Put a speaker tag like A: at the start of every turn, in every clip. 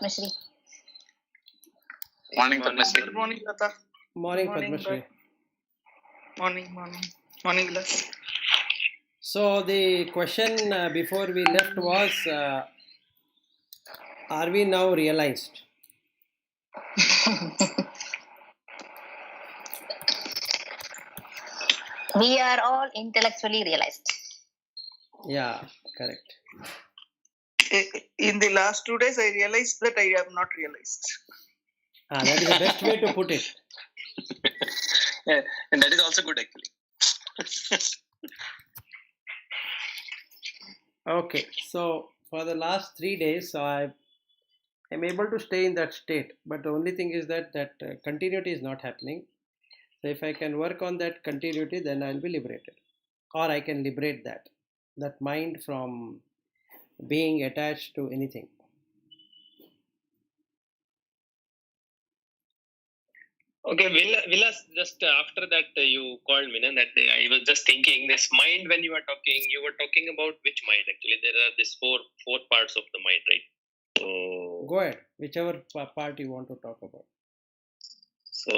A: Padmashri.
B: Morning, Padmashri.
C: Good morning, Lata.
D: Morning,
C: Morning,
D: Padmashri.
C: Morning, Vilas.
D: So the question before we left was, are we now realized?
A: We are all intellectually realized.
D: Yeah, correct.
C: In the last 2 days, I realized that I am not realized.
D: That is the best way to put it.
B: Yeah, and that is also good actually.
D: Okay, so for the last 3 days, I am able to stay in that state, but the only thing is that continuity is not happening. So if I can work on that continuity, then I'll be liberated, or I can liberate that mind from being attached to anything.
E: Okay, Vilas, just after that you called me, that day, I was just thinking this mind when you were talking about which mind actually? There are these four parts of the mind, right? So
D: Go ahead, whichever part you want to talk about.
E: So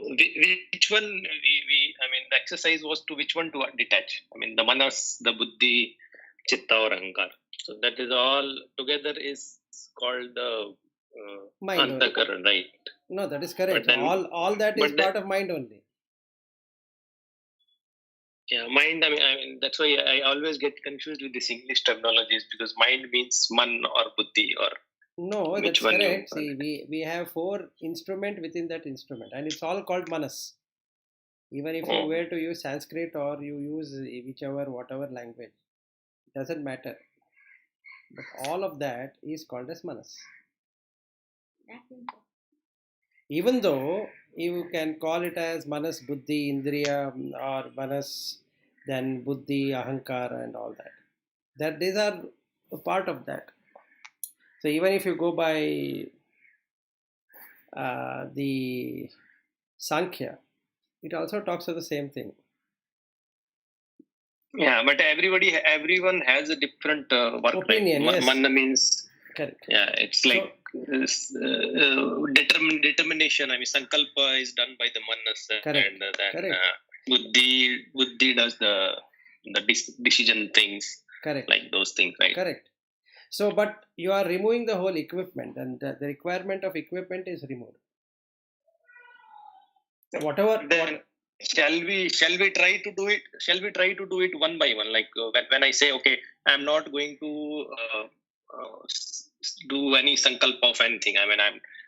E: which one I mean the exercise was to which one to detach? I mean the manas, the buddhi, chitta or ahankar. So that is all together is called the
D: Mind only.
E: antakaran, right?
D: No, that is correct.
E: But then-
D: all that is
E: but then-
D: part of mind only.
E: Yeah, mind. I mean that's why I always get confused with these English terminologies because mind means man or buddhi or
D: No,
E: which
D: that's
E: one you
D: correct.
E: call
D: See, we have 4 instrument within that instrument, and it's all called manas. Even if you
E: Oh.
D: were to use Sanskrit or you use whatever language, it doesn't matter. But all of that is called as manas. Even though you can call it as manas, buddhi, indriya, or manas, then buddhi, ahankara, and all that these are a part of that. So even if you go by the Sankhya, it also talks of the same thing.
E: Yeah, but everyone has a different work.
D: Opinion,
E: right?
D: yes.
E: Manna means
D: Correct.
E: yeah, it's like determination. I mean, sankalpa is done by the manas,
D: Correct.
E: and then
D: Correct.
E: buddhi does the decision things,
D: Correct.
E: like those things, right?
D: Correct. So, but you are removing the whole equipment, and the requirement of equipment is removed.
E: Then shall we try to do it? Shall we try to do it one by one? Like when I say, okay, I'm not going to do any sankalpa of anything. I mean,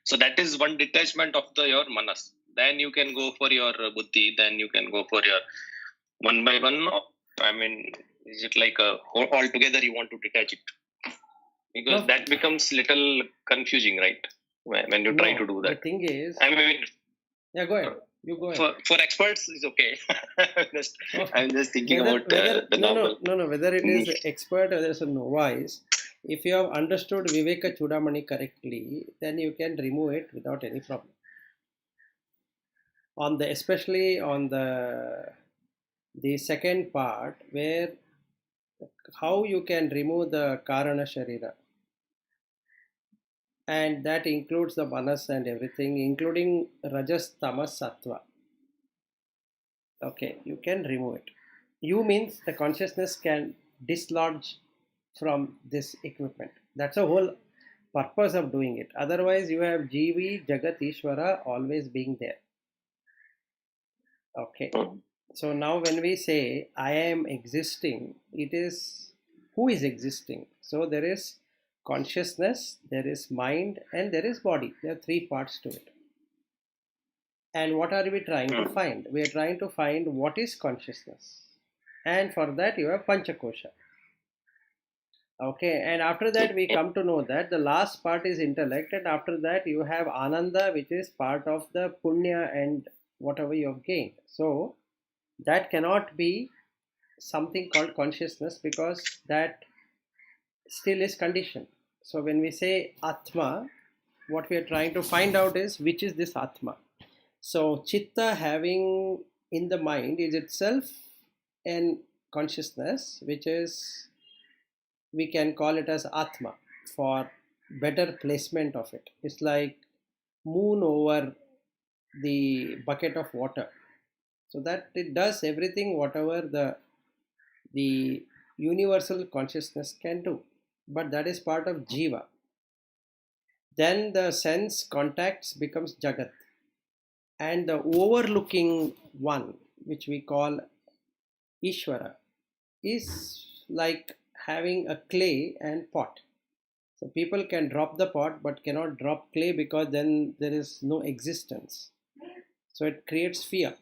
E: so that is one detachment of your manas. Then you can go for your buddhi. Then you can go for your one by one. I mean, is it like all together you want to detach it? Because
D: No.
E: that becomes little confusing, right? When you try to do that.
D: The thing is,
E: I mean,
D: yeah, go ahead. You go ahead.
E: for experts, it's okay. I'm just thinking about the normal.
D: No. Whether it is expert or there's a novice, if you have understood Viveka Chudamani correctly, then you can remove it without any problem. Especially on the second part, where how you can remove the Karana Sharira. And that includes the manas and everything, including rajas, tamas, sattva. Okay, you can remove it. You means the consciousness can dislodge from this equipment. That's the whole purpose of doing it. Otherwise, you have Jivi, Jagat, Ishvara always being there. Okay. So now when we say I am existing, it is who is existing. So there is consciousness, there is mind, and there is body. There are 3 parts to it. And what are we trying to find? We are trying to find what is consciousness. And for that you have Panchakosha. Okay, and after that we come to know that the last part is intellect, and after that you have Ananda, which is part of the Punya and whatever you have gained. So that cannot be something called consciousness, because that still is conditioned. So when we say Atma, what we are trying to find out is which is this Atma. So Chitta having in the mind is itself an consciousness, which is, we can call it as Atma for better placement of it. It's like moon over the bucket of water, so that it does everything whatever the universal consciousness can do, but that is part of jiva. Then the sense contacts becomes jagat, and the overlooking one, which we call Ishvara, is like having a clay and pot. So people can drop the pot but cannot drop clay, because then there is no existence. So it creates fear.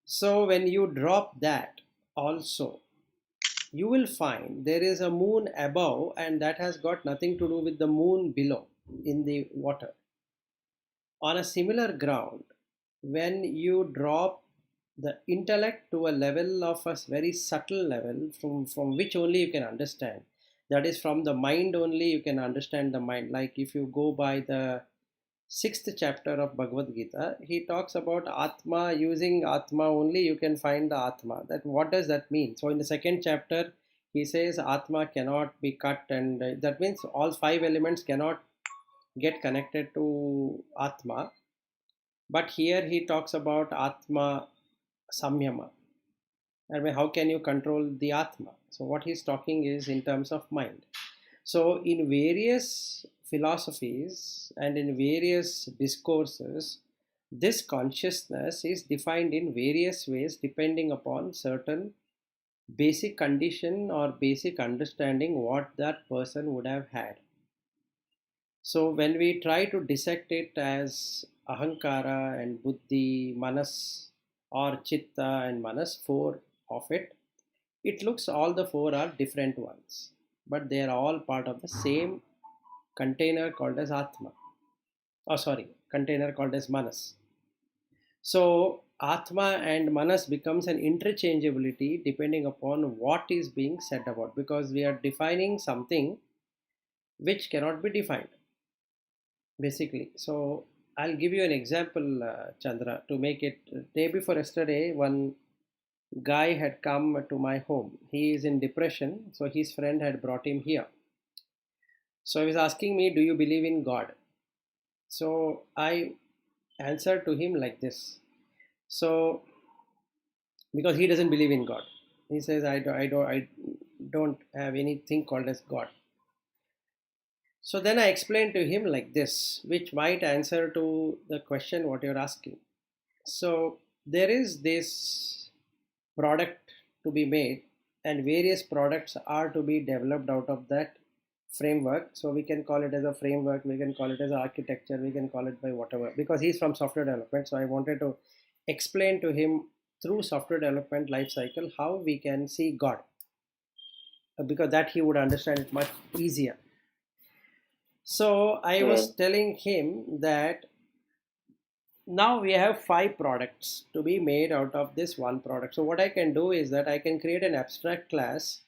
D: So when you drop that also, you will find there is a moon above, and that has got nothing to do with the moon below in the water. On a similar ground, when you drop the intellect to a level of a very subtle level, from which only you can understand, that is from the mind only you can understand the mind. Like if you go by the sixth chapter of Bhagavad Gita, he talks about Atma. Using Atma only you can find the Atma. That what does that mean? So in the second chapter, he says Atma cannot be cut, and that means all five elements cannot get connected to Atma. But here he talks about Atma Samyama. I mean, how can you control the Atma? So what he's talking is in terms of mind. So in various philosophies and in various discourses, this consciousness is defined in various ways depending upon certain basic condition or basic understanding what that person would have had. So when we try to dissect it as ahankara and buddhi, manas, or chitta and manas, four of it, it looks all the four are different ones, but they are all part of the same container called as Atma. Oh, sorry, container called as Manas. So Atma and Manas becomes an interchangeability depending upon what is being said about, because we are defining something which cannot be defined, basically. So I'll give you an example, Chandra, to make it. Day before yesterday, one guy had come to my home. He is in depression, so his friend had brought him here. So he was asking me, do you believe in God? So I answered to him like this. So because he doesn't believe in God, he says I don't have anything called as God. So then I explained to him like this, which might answer to the question what you're asking. So there is this product to be made, and various products are to be developed out of that framework. So we can call it as a framework, we can call it as architecture, we can call it by whatever, because he's from software development. So I wanted to explain to him through software development life cycle how we can see God, because that he would understand it much easier. So I was telling him that now we have 5 products to be made out of this one product. So what I can do is that I can create an abstract class,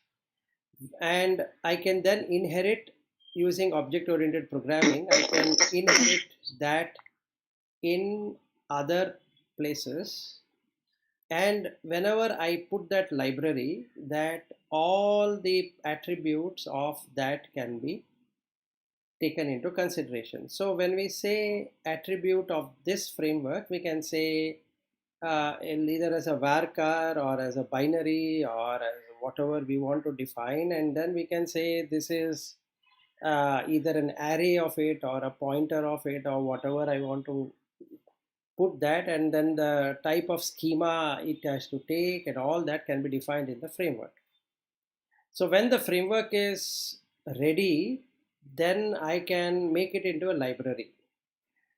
D: and I can then inherit, using object-oriented programming, I can inherit that in other places. And whenever I put that library, that all the attributes of that can be taken into consideration. So when we say attribute of this framework, we can say either as a varchar or as a binary or as whatever we want to define, and then we can say this is either an array of it or a pointer of it or whatever I want to put that, and then the type of schema it has to take, and all that can be defined in the framework. So when the framework is ready, then I can make it into a library.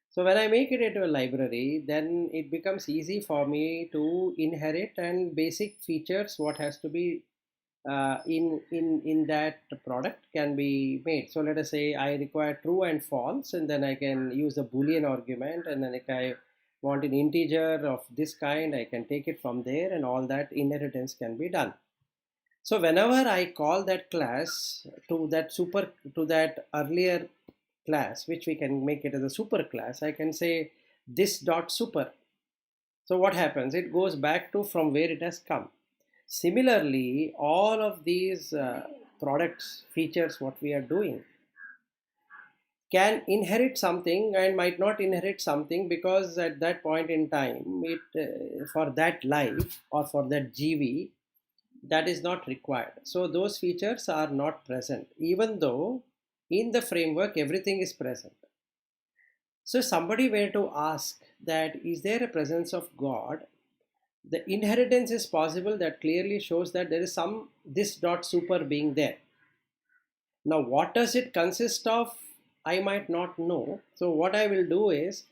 D: So when I make it into a library, then it becomes easy for me to inherit, and basic features what has to be in that product can be made. So let us say I require true and false, and then I can use a Boolean argument, and then if I want an integer of this kind, I can take it from there, and all that inheritance can be done. So whenever I call that class to that earlier class, which we can make it as a super class, I can say this dot super. So what happens? It goes back to from where it has come. Similarly, all of these products, features, what we are doing, can inherit something and might not inherit something, because at that point in time, for that life or for that GV, that is not required. So those features are not present, even though in the framework everything is present. So somebody were to ask that, is there a presence of God? The inheritance is possible. That clearly shows that there is some this dot super being there. Now, what does it consist of? I might not know. So what I will do is,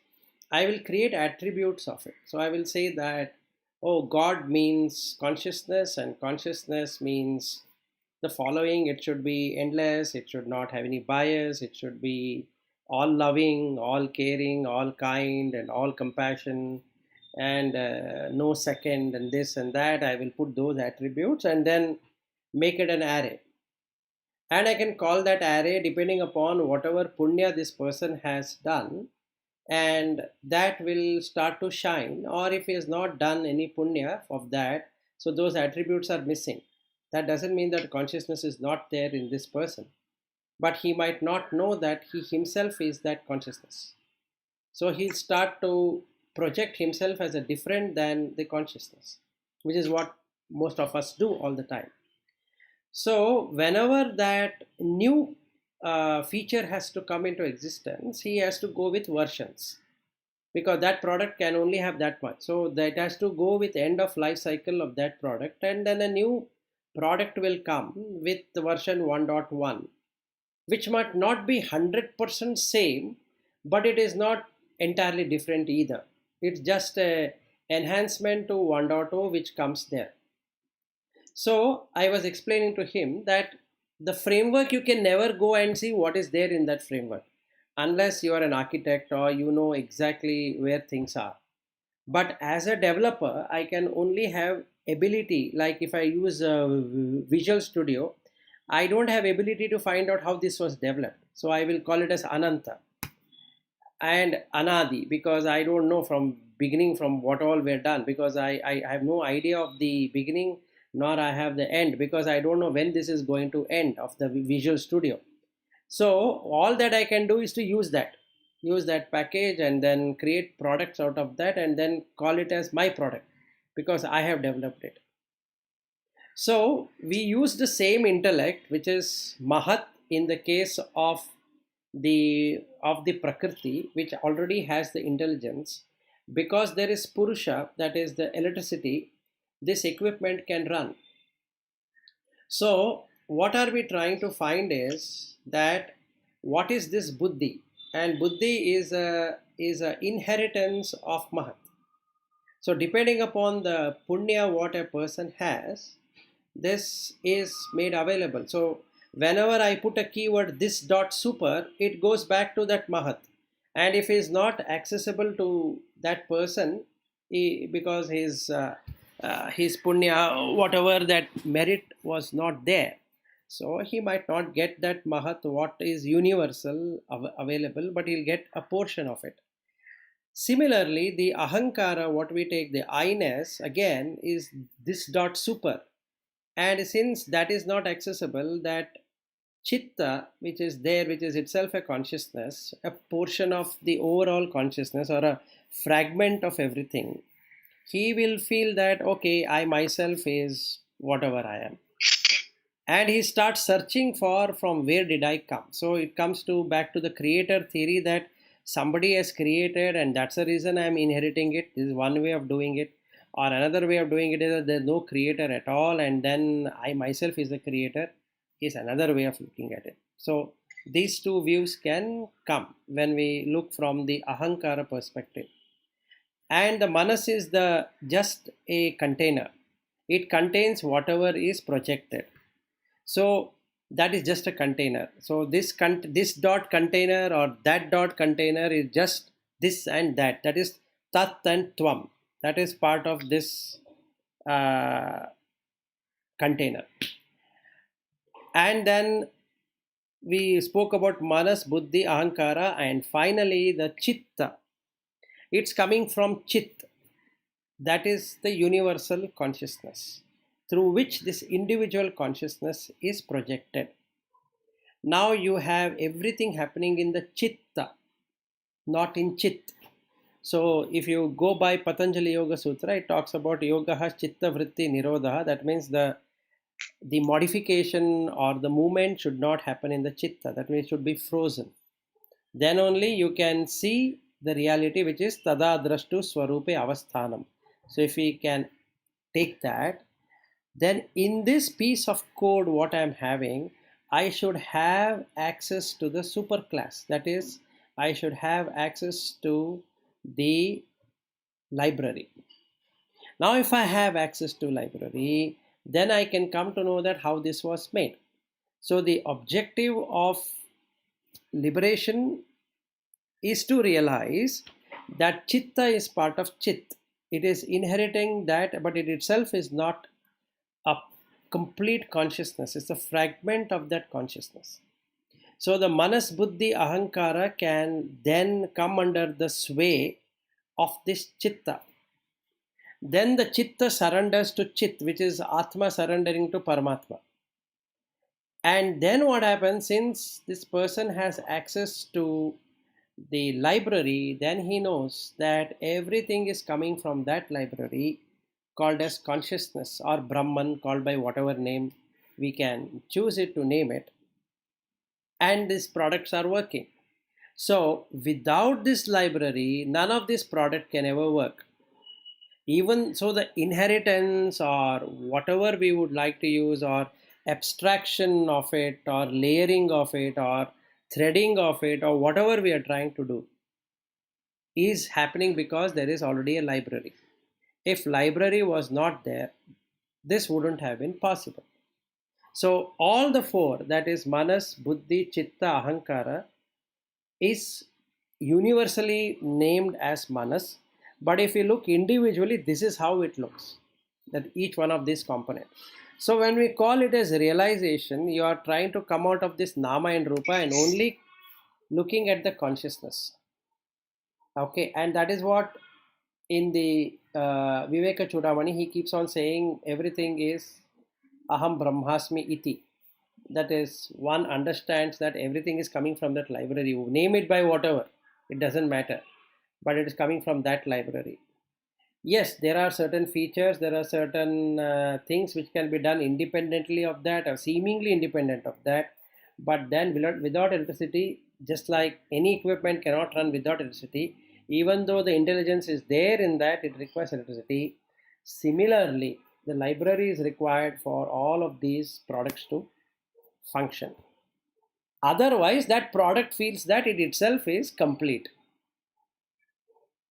D: I will create attributes of it. So I will say that, oh, God means consciousness, and consciousness means the following: it should be endless, it should not have any bias, it should be all loving, all caring, all kind, and all compassion, and no second, and this and that. I will put those attributes and then make it an array. And I can call that array depending upon whatever punya this person has done, and that will start to shine. Or if he has not done any punya of that, so those attributes are missing. That doesn't mean that consciousness is not there in this person, but he might not know that he himself is that consciousness. So he'll start to project himself as a different than the consciousness, which is what most of us do all the time. So whenever that new feature has to come into existence, he has to go with versions, because that product can only have that much. So that has to go with end of life cycle of that product, and then a new product will come with the version 1.1, which might not be 100% same, but it is not entirely different either. It's just a enhancement to 1.0 which comes there. So I was explaining to him that the framework, you can never go and see what is there in that framework unless you are an architect or you know exactly where things are. But as a developer, I can only have ability, like if I use Visual Studio, I don't have ability to find out how this was developed. So I will call it as Ananta and Anadi, because I don't know from beginning from what all were done, because I have no idea of the beginning, nor I have the end, because I don't know when this is going to end of the Visual Studio. So all that I can do is to use that package and then create products out of that, and then call it as my product because I have developed it. So we use the same intellect, which is Mahat in the case of the Prakriti, which already has the intelligence. Because there is Purusha, that is the electricity, this equipment can run. So what are we trying to find is that what is this Buddhi? And Buddhi is a inheritance of Mahat. So depending upon the punya what a person has, this is made available. So whenever I put a keyword this dot super, it goes back to that Mahat. And if it is not accessible to that person, because his punya, whatever that merit was not there, so he might not get that Mahat, what is universal available, but he'll get a portion of it. Similarly, the ahankara, what we take, the I-ness, again is this dot super. And since that is not accessible, that chitta, which is there, which is itself a consciousness, a portion of the overall consciousness or a fragment of everything, he will feel that, okay, I myself is whatever I am. And he starts searching for from where did I come. So it comes to back to the creator theory, that somebody has created and that's the reason I am inheriting it. This is one way of doing it. Or another way of doing it is that there's no creator at all and then I myself is the creator, is another way of looking at it. So these two views can come when we look from the ahankara perspective. And the manas is just a container. It contains whatever is projected. So that is just a container. So this dot container or that dot container is just this and that. That is tat and tvam. That is part of this container. And then we spoke about manas, buddhi, ahankara, and finally the chitta. It's coming from chit. That is the universal consciousness. through which this individual consciousness is projected. Now you have everything happening in the chitta, not in chit. So if you go by Patanjali Yoga Sutra, it talks about yogaha chitta vritti nirodha. That means the modification or the movement should not happen in the chitta. That means it should be frozen. Then only you can see the reality, which is tada drashtu swarupe avasthanam. So if we can take that, then in this piece of code what I am having, I should have access to the superclass. That is, I should have access to the library. Now if I have access to library, then I can come to know that how this was made. So the objective of liberation is to realize that chitta is part of chit. It is inheriting that, but it itself is not a complete consciousness. It's a fragment of that consciousness. So the manas, buddhi, ahankara can then come under the sway of this chitta. Then the chitta surrenders to chit, which is atma surrendering to paramatma. And then what happens, since this person has access to the library, then he knows that everything is coming from that library called as consciousness or Brahman, called by whatever name we can choose it to name it. And these products are working. So without this library, none of this product can ever work. Even so, the inheritance or whatever we would like to use, or abstraction of it, or layering of it, or threading of it, or whatever we are trying to do, is happening because there is already a library. If library was not there, this wouldn't have been possible. So all the four, that is manas, buddhi, chitta, ahankara, is universally named as manas. But if you look individually, this is how it looks, that each one of these components. So when we call it as realization, you are trying to come out of this nama and rupa and only looking at the consciousness. Okay, and that is what in the Viveka Chudamani, he keeps on saying everything is aham brahmasmi iti. That is, one understands that everything is coming from that library. You name it by whatever, it doesn't matter, but it is coming from that library. Yes, there are certain features, there are certain things which can be done independently of that or seemingly independent of that. But then without electricity, just like any equipment cannot run without electricity, even though the intelligence is there in that, it requires electricity. Similarly, the library is required for all of these products to function. Otherwise, that product feels that it itself is complete.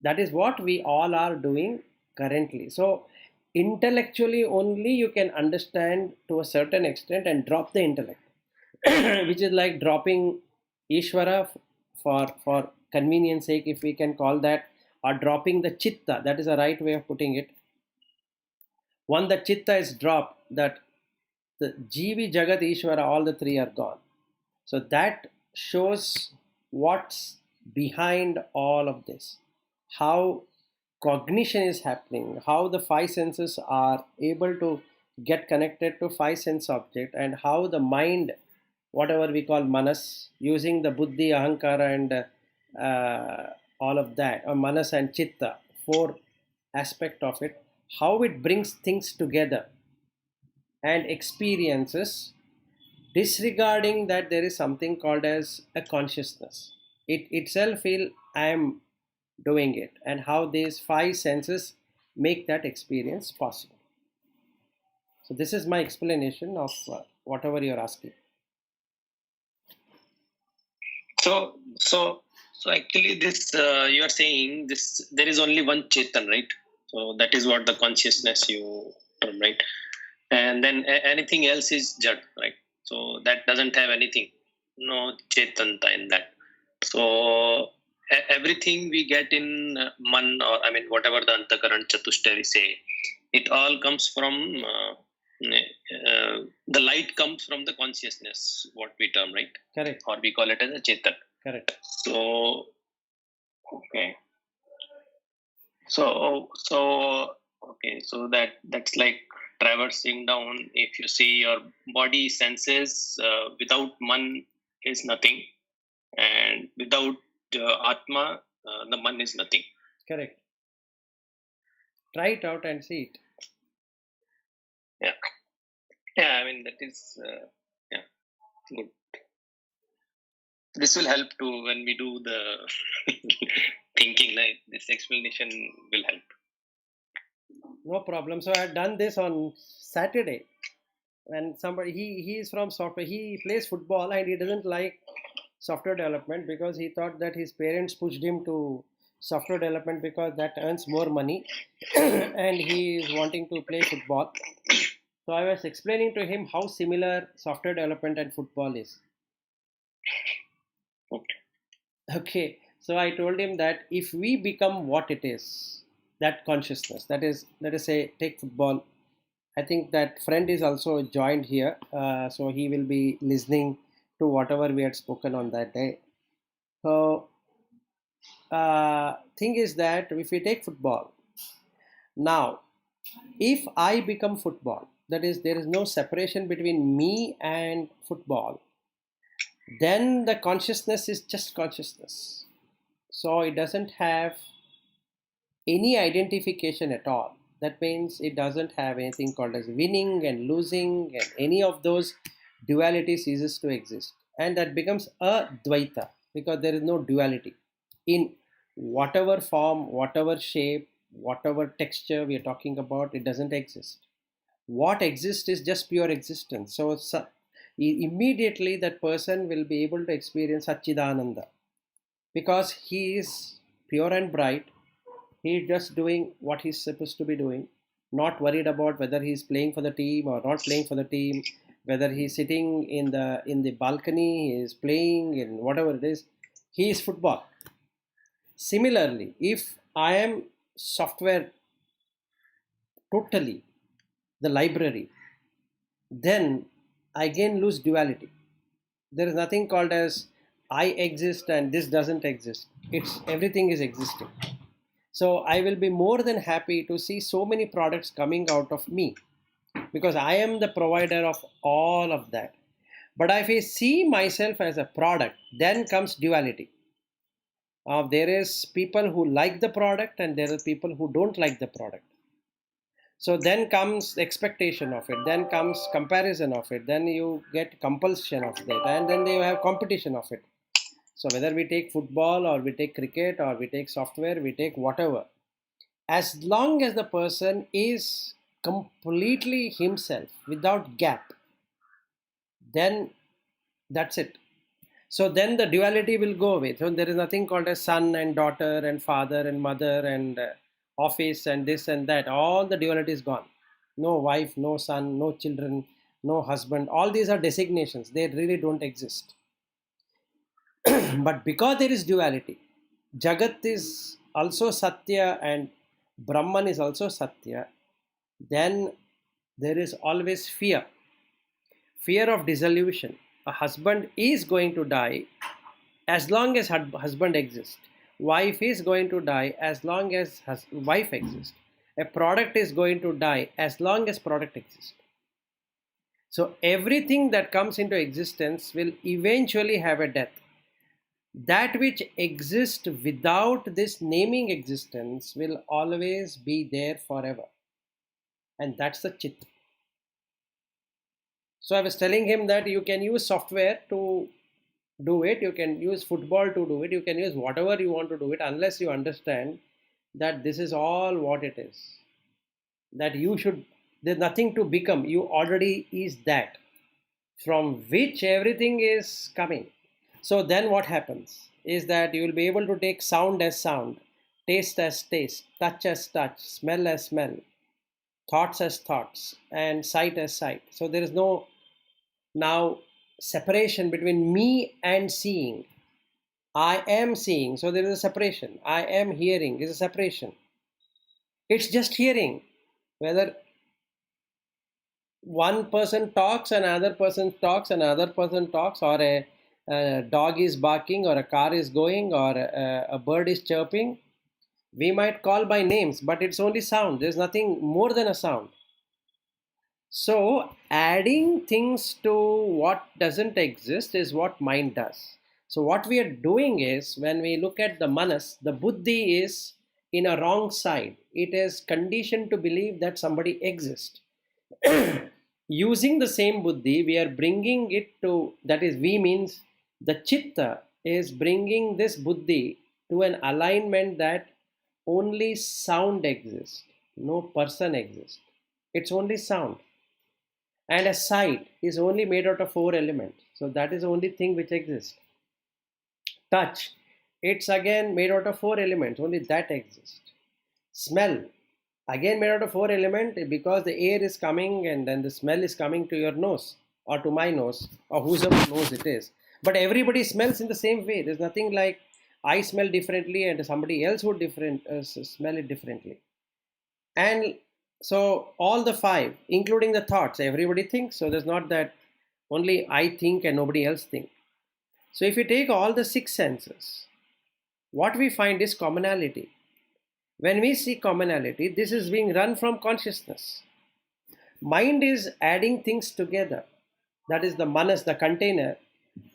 D: That is what we all are doing currently. So intellectually only you can understand to a certain extent and drop the intellect, which is like dropping Ishvara for convenience sake, if we can call that, or dropping the chitta. That is a right way of putting it. When the chitta is dropped, that the Jivi, Jagat, Ishvara, all the three are gone. So that shows what's behind all of this. How cognition is happening, how the five senses are able to get connected to five sense object, and how the mind, whatever we call manas, using the buddhi, ahankara, and all of that, or manas and chitta, four aspect of it, how it brings things together and experiences, disregarding that there is something called as a consciousness. It itself feel I am doing it, and how these five senses make that experience possible. So this is my explanation of whatever you're asking.
E: So actually, this you are saying this. There is only one Chetan, right? So that is what the consciousness you term, right? And then anything else is Jad, right? So that doesn't have anything, no Chetanta in that. So everything we get in Man, or I mean whatever the Antakaran Chatushtari say, it all comes from the light comes from the consciousness, what we term, right?
D: Correct.
E: Or we call it as a Chetan.
D: Correct.
E: So okay. So okay. So that's like traversing down. If you see your body senses, without man is nothing, and without Atma, the man is nothing.
D: Correct. Try it out and see it.
E: Yeah, I mean that is good. This will help to when we do the thinking. Like this explanation will help.
D: No problem. So I had done this on Saturday. And somebody he is from software. He plays football and he doesn't like software development because he thought that his parents pushed him to software development because that earns more money and he is wanting to play football. So I was explaining to him how similar software development and football is. Okay, so I told him that if we become what it is, that consciousness, that is, let us say, take football. I think that friend is also joined here, so he will be listening to whatever we had spoken on that day. So, thing is that if we take football, now, if I become football, that is, there is no separation between me and football, then the consciousness is just consciousness. So it doesn't have any identification at all. That means it doesn't have anything called as winning and losing, and any of those duality ceases to exist. And that becomes a Dvaita because there is no duality. In whatever form, whatever shape, whatever texture we are talking about, it doesn't exist. What exists is just pure existence. So immediately that person will be able to experience Satchidananda because he is pure and bright. He is just doing what he's supposed to be doing, not worried about whether he's playing for the team or not playing for the team, whether he's sitting in the balcony, he is playing and whatever it is, he is football. Similarly, if I am software totally, the library, then I again lose duality. There is nothing called as I exist and this doesn't exist. It's everything is existing. So I will be more than happy to see so many products coming out of me because I am the provider of all of that. But if I see myself as a product, then comes duality. There is people who like the product and there are people who don't like the product. So then comes expectation of it, then comes comparison of it, then you get compulsion of that, and then you have competition of it. So whether we take football or we take cricket or we take software, we take whatever, as long as the person is completely himself without gap, then that's it. So then the duality will go away. So there is nothing called as son and daughter and father and mother and office and this and that. All the duality is gone. No wife, no son, no children, no husband. All these are designations. They really don't exist. But because there is duality, Jagat is also Satya and Brahman is also Satya, then there is always fear. Fear of dissolution. A husband is going to die as long as husband exists. Wife is going to die as long as wife exists. A product is going to die as long as product exists. So everything that comes into existence will eventually have a death. That which exists without this naming existence will always be there forever. And that's the Chit. So I was telling him that you can use software to do it, you can use football to do it, you can use whatever you want to do it, unless you understand that this is all what it is. That there's nothing to become, you already is that, from which everything is coming. So then what happens is that you will be able to take sound as sound, taste as taste, touch as touch, smell as smell, thoughts as thoughts, and sight as sight. So there is no now separation between me and seeing. I am seeing, so there is a separation. I am hearing is a separation. It's just hearing. Whether one person talks, another person talks, another person talks, or a dog is barking, or a car is going, or a bird is chirping, we might call by names, but it's only sound. There's nothing more than a sound. So, adding things to what doesn't exist is what mind does. So, what we are doing is when we look at the manas, the buddhi is in a wrong side. It is conditioned to believe that somebody exists. Using the same buddhi, we are bringing it to, that is, we means the chitta is bringing this buddhi to an alignment that only sound exists, no person exists. It's only sound. And a sight is only made out of four elements. So that is the only thing which exists. Touch, it's again made out of four elements, only that exists. Smell, again made out of four elements because the air is coming and then the smell is coming to your nose or to my nose or whoever knows it is. But everybody smells in the same way. There's nothing like I smell differently and somebody else would smell it differently. And so all the five, including the thoughts, everybody thinks. So there's not that only I think and nobody else think. So if you take all the six senses, what we find is commonality. When we see commonality, this is being run from consciousness. Mind is adding things together. That is the manas, the container,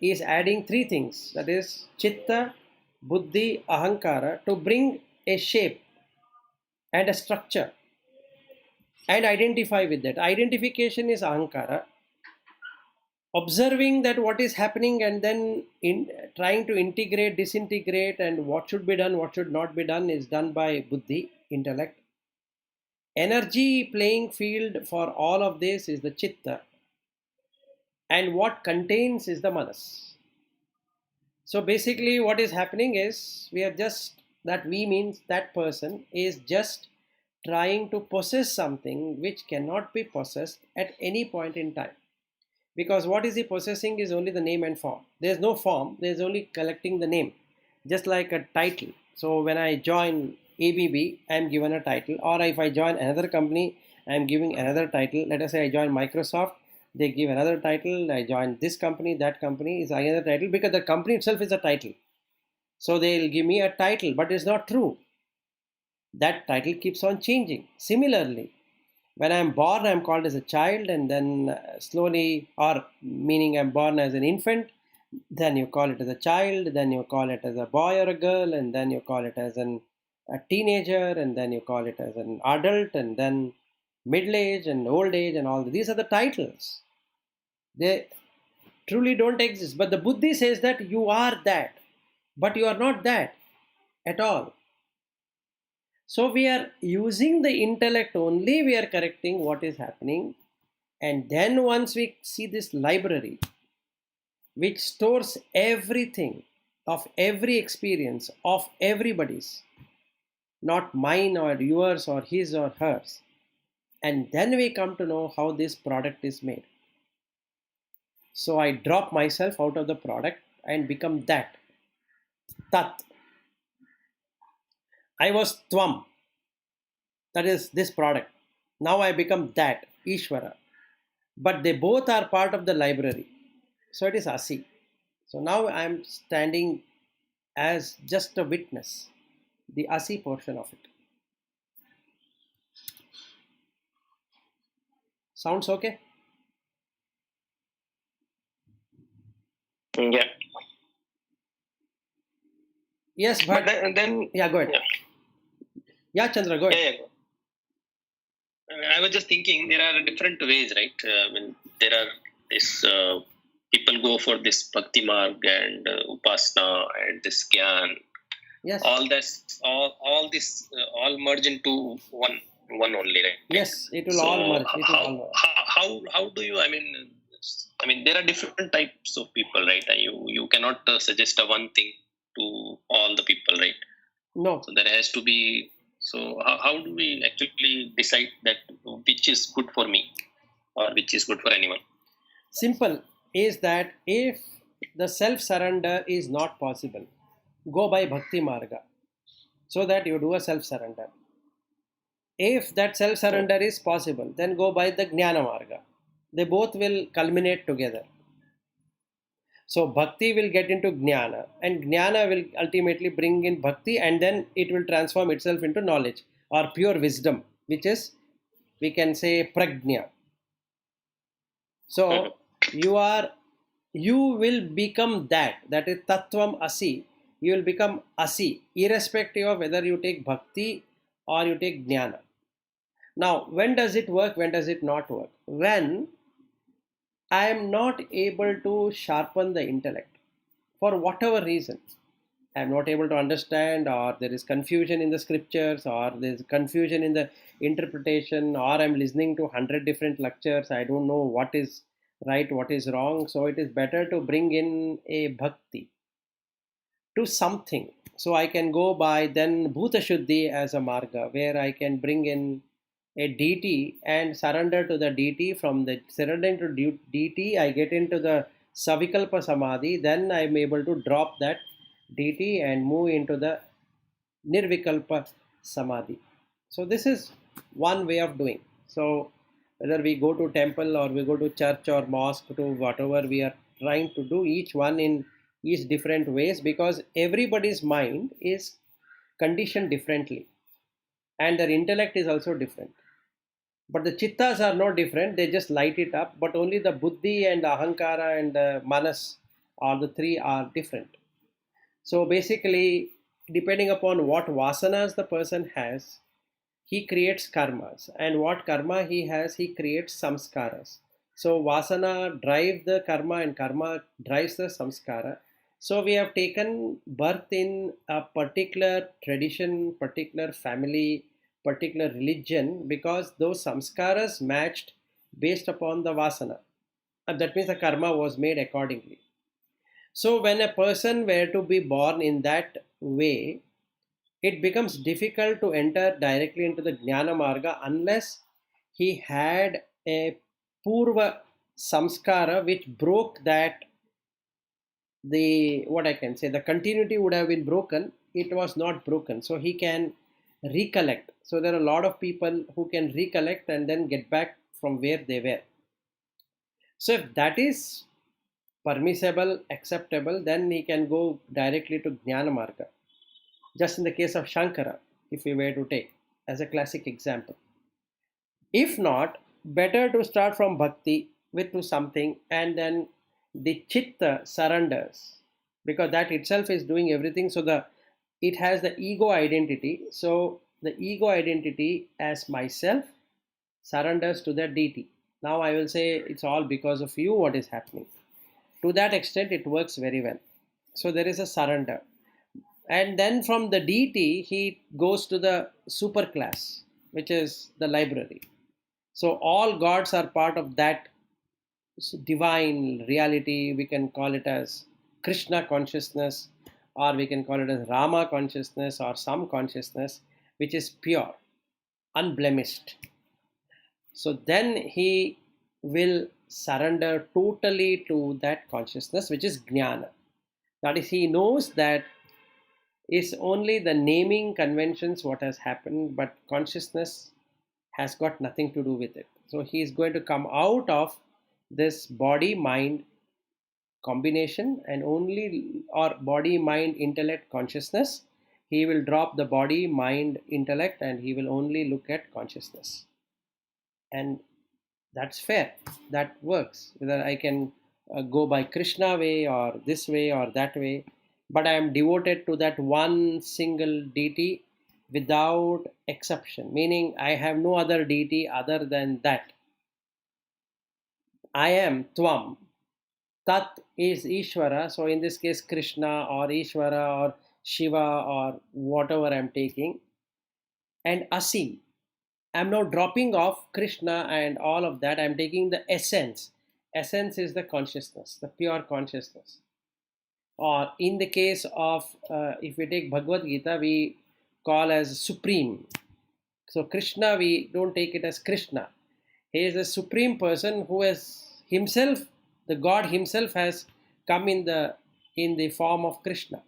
D: is adding three things. That is chitta, buddhi, ahankara to bring a shape and a structure and identify with that. Identification is ahankara. Observing that what is happening and then trying to integrate, disintegrate, and what should be done, what should not be done is done by buddhi, intellect. Energy playing field for all of this is the chitta. And what contains is the manas. So basically what is happening is we are just, that we means that person is just trying to possess something which cannot be possessed at any point in time. Because what is he possessing is only the name and form. There's no form, there's only collecting the name. Just like a title. So when I join ABB, I am given a title. Or if I join another company, I am giving another title. Let us say I join Microsoft, they give another title. I join this company, that company is another title. Because the company itself is a title. So they'll give me a title, but it's not true. That title keeps on changing. Similarly, when I'm born, I'm called as a child, and then slowly, or meaning I'm born as an infant, then you call it as a child, then you call it as a boy or a girl, and then you call it as a teenager, and then you call it as an adult, and then middle age and old age, and all. These are the titles. They truly don't exist. But the Buddhi says that you are that, but you are not that at all. So we are using the intellect only, we are correcting what is happening. And then once we see this library, which stores everything of every experience of everybody's, not mine or yours or his or hers. And then we come to know how this product is made. So I drop myself out of the product and become that. Tat. I was Tvam. That is this product. Now I become that, Ishvara. But they both are part of the library. So it is Asi. So now I am standing as just a witness, the Asi portion of it. Sounds okay?
E: Yeah.
D: Yes,
E: But
D: but
E: then
D: yeah, go ahead. Yeah, Chandra, go ahead.
E: yeah, yeah. I was just thinking there are different ways, right? There are this people go for this bhakti marg and upasana and this gyan.
D: Yes.
E: All this, all this, all merge into one only, right?
D: Yes, it will all merge. It will all merge.
E: How do you? I mean, there are different types of people, right? And you cannot suggest a one thing to all the people, right?
D: No.
E: So there has to be. So how do we actually decide that which is good for me or which is good for anyone?
D: Simple is that if the self-surrender is not possible, go by bhakti marga so that you do a self-surrender. If that self-surrender is possible, then go by the jnana marga. They both will culminate together. So bhakti will get into jnana, and jnana will ultimately bring in bhakti, and then it will transform itself into knowledge or pure wisdom, which is, we can say, prajna. So you will become that. That is Tattvam Asi. You will become Asi, irrespective of whether you take bhakti or you take jnana. Now, when does it work? When does it not work? When I am not able to sharpen the intellect for whatever reason. I am not able to understand, or there is confusion in the scriptures, or there is confusion in the interpretation, or I'm listening to 100 different lectures. I don't know what is right, what is wrong. So it is better to bring in a bhakti to something. So I can go by then Bhuta Shuddhi as a marga, where I can bring in a deity and surrender to the deity. From the surrendering to deity, I get into the Savikalpa Samadhi. Then I am able to drop that deity and move into the Nirvikalpa Samadhi. So this is one way of doing. So whether we go to temple or we go to church or mosque, to whatever we are trying to do, each one in each different ways, because everybody's mind is conditioned differently and their intellect is also different. But the chittas are not different, they just light it up, but only the buddhi and the ahankara and the manas, all the three are different. So basically, depending upon what vasanas the person has, he creates karmas, and what karma he has, he creates samskaras. So vasana drives the karma and karma drives the samskara. So we have taken birth in a particular tradition, particular family, particular religion, because those samskaras matched based upon the vasana. And that means the karma was made accordingly. So when a person were to be born in that way, it becomes difficult to enter directly into the Jnana Marga unless he had a Purva Samskara which broke that, the what I can say, the continuity would have been broken. It was not broken. So he can recollect. So there are a lot of people who can recollect and then get back from where they were. So if that is permissible, acceptable, then he can go directly to Jnana Marga. Just in the case of Shankara, if we were to take as a classic example. If not, better to start from bhakti with to something, and then the chitta surrenders, because that itself is doing everything. So it has the ego identity. So the ego identity as myself surrenders to the deity. Now I will say it's all because of you what is happening. To that extent, it works very well. So there is a surrender. And then from the deity, he goes to the super class, which is the library. So all gods are part of that divine reality. We can call it as Krishna consciousness, or we can call it as Rama consciousness, or some consciousness which is pure, unblemished. So then he will surrender totally to that consciousness, which is jnana. That is, he knows that it's only the naming conventions what has happened, but consciousness has got nothing to do with it. So he is going to come out of this body mind combination and only, or body mind intellect consciousness. He will drop the body mind intellect and he will only look at consciousness. And that's fair, that works. Whether I can go by Krishna way or this way or that way, but I am devoted to that one single deity without exception, meaning I have no other deity other than that. I am Tvam. Tat is Ishvara. So in this case, Krishna or Ishvara or Shiva or whatever I am taking. And Asi. I am now dropping off Krishna and all of that. I am taking the essence. Essence is the consciousness, the pure consciousness. Or in the case of, if we take Bhagavad Gita, we call as supreme. So Krishna, we don't take it as Krishna. He is a supreme person who has himself, the God himself has come in the form of Krishna.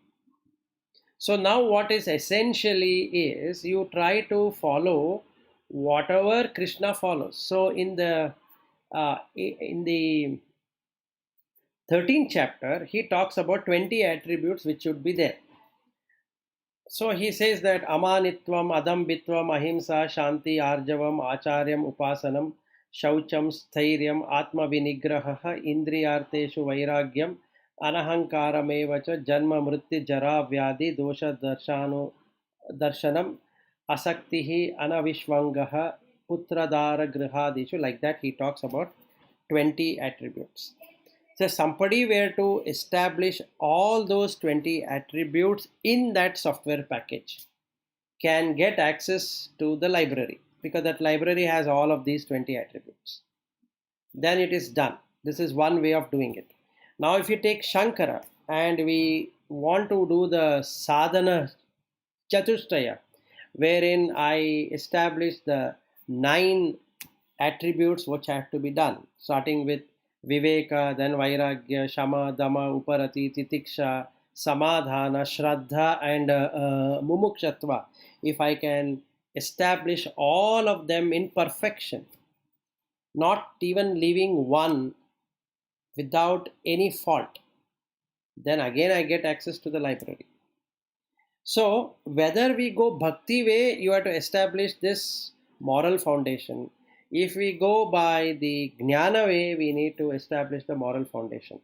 D: So now what is essentially is you try to follow whatever Krishna follows. So in the 13th chapter, he talks about 20 attributes which should be there. So he says that amanitvam, adambitvam, ahimsa, shanti, arjavam, acharyam, upasanam, शौचं स्थैर्यम् आत्मविनिग्रहः इन्द्रियार्थेषु वैराग्यम् अनहङ्कारमेव च जन्म मृत्यु जरा व्याधि दर्शनम् asaktihi anavishvangaha putradara grihadishu. Like that he talks about 20 attributes. So somebody were to establish all those 20 attributes in that software package can get access to the library, because that library has all of these 20 attributes. Then it is done. This is one way of doing it. Now if you take Shankara and we want to do the sadhana chatushtaya, wherein I established the 9 attributes which have to be done, starting with Viveka, then Vairagya, Shama, Dama, Uparati, Titiksha, Samadhana, Shraddha, and Mumukshotva. If I can establish all of them in perfection, not even leaving one without any fault, then again I get access to the library. So whether we go bhakti way, you have to establish this moral foundation. If we go by the jnana way, we need to establish the moral foundation.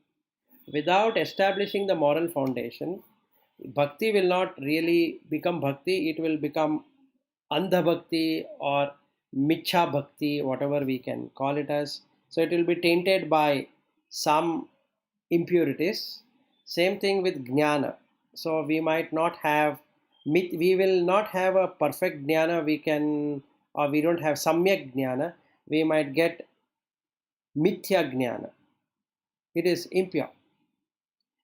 D: Without establishing the moral foundation, bhakti will not really become bhakti. It will become andha bhakti or michha bhakti, whatever we can call it as. So it will be tainted by some impurities. Same thing with jnana. So we might not have, we will not have a perfect jnana. We can, or we don't have samyak jnana. We might get mithya jnana. It is impure.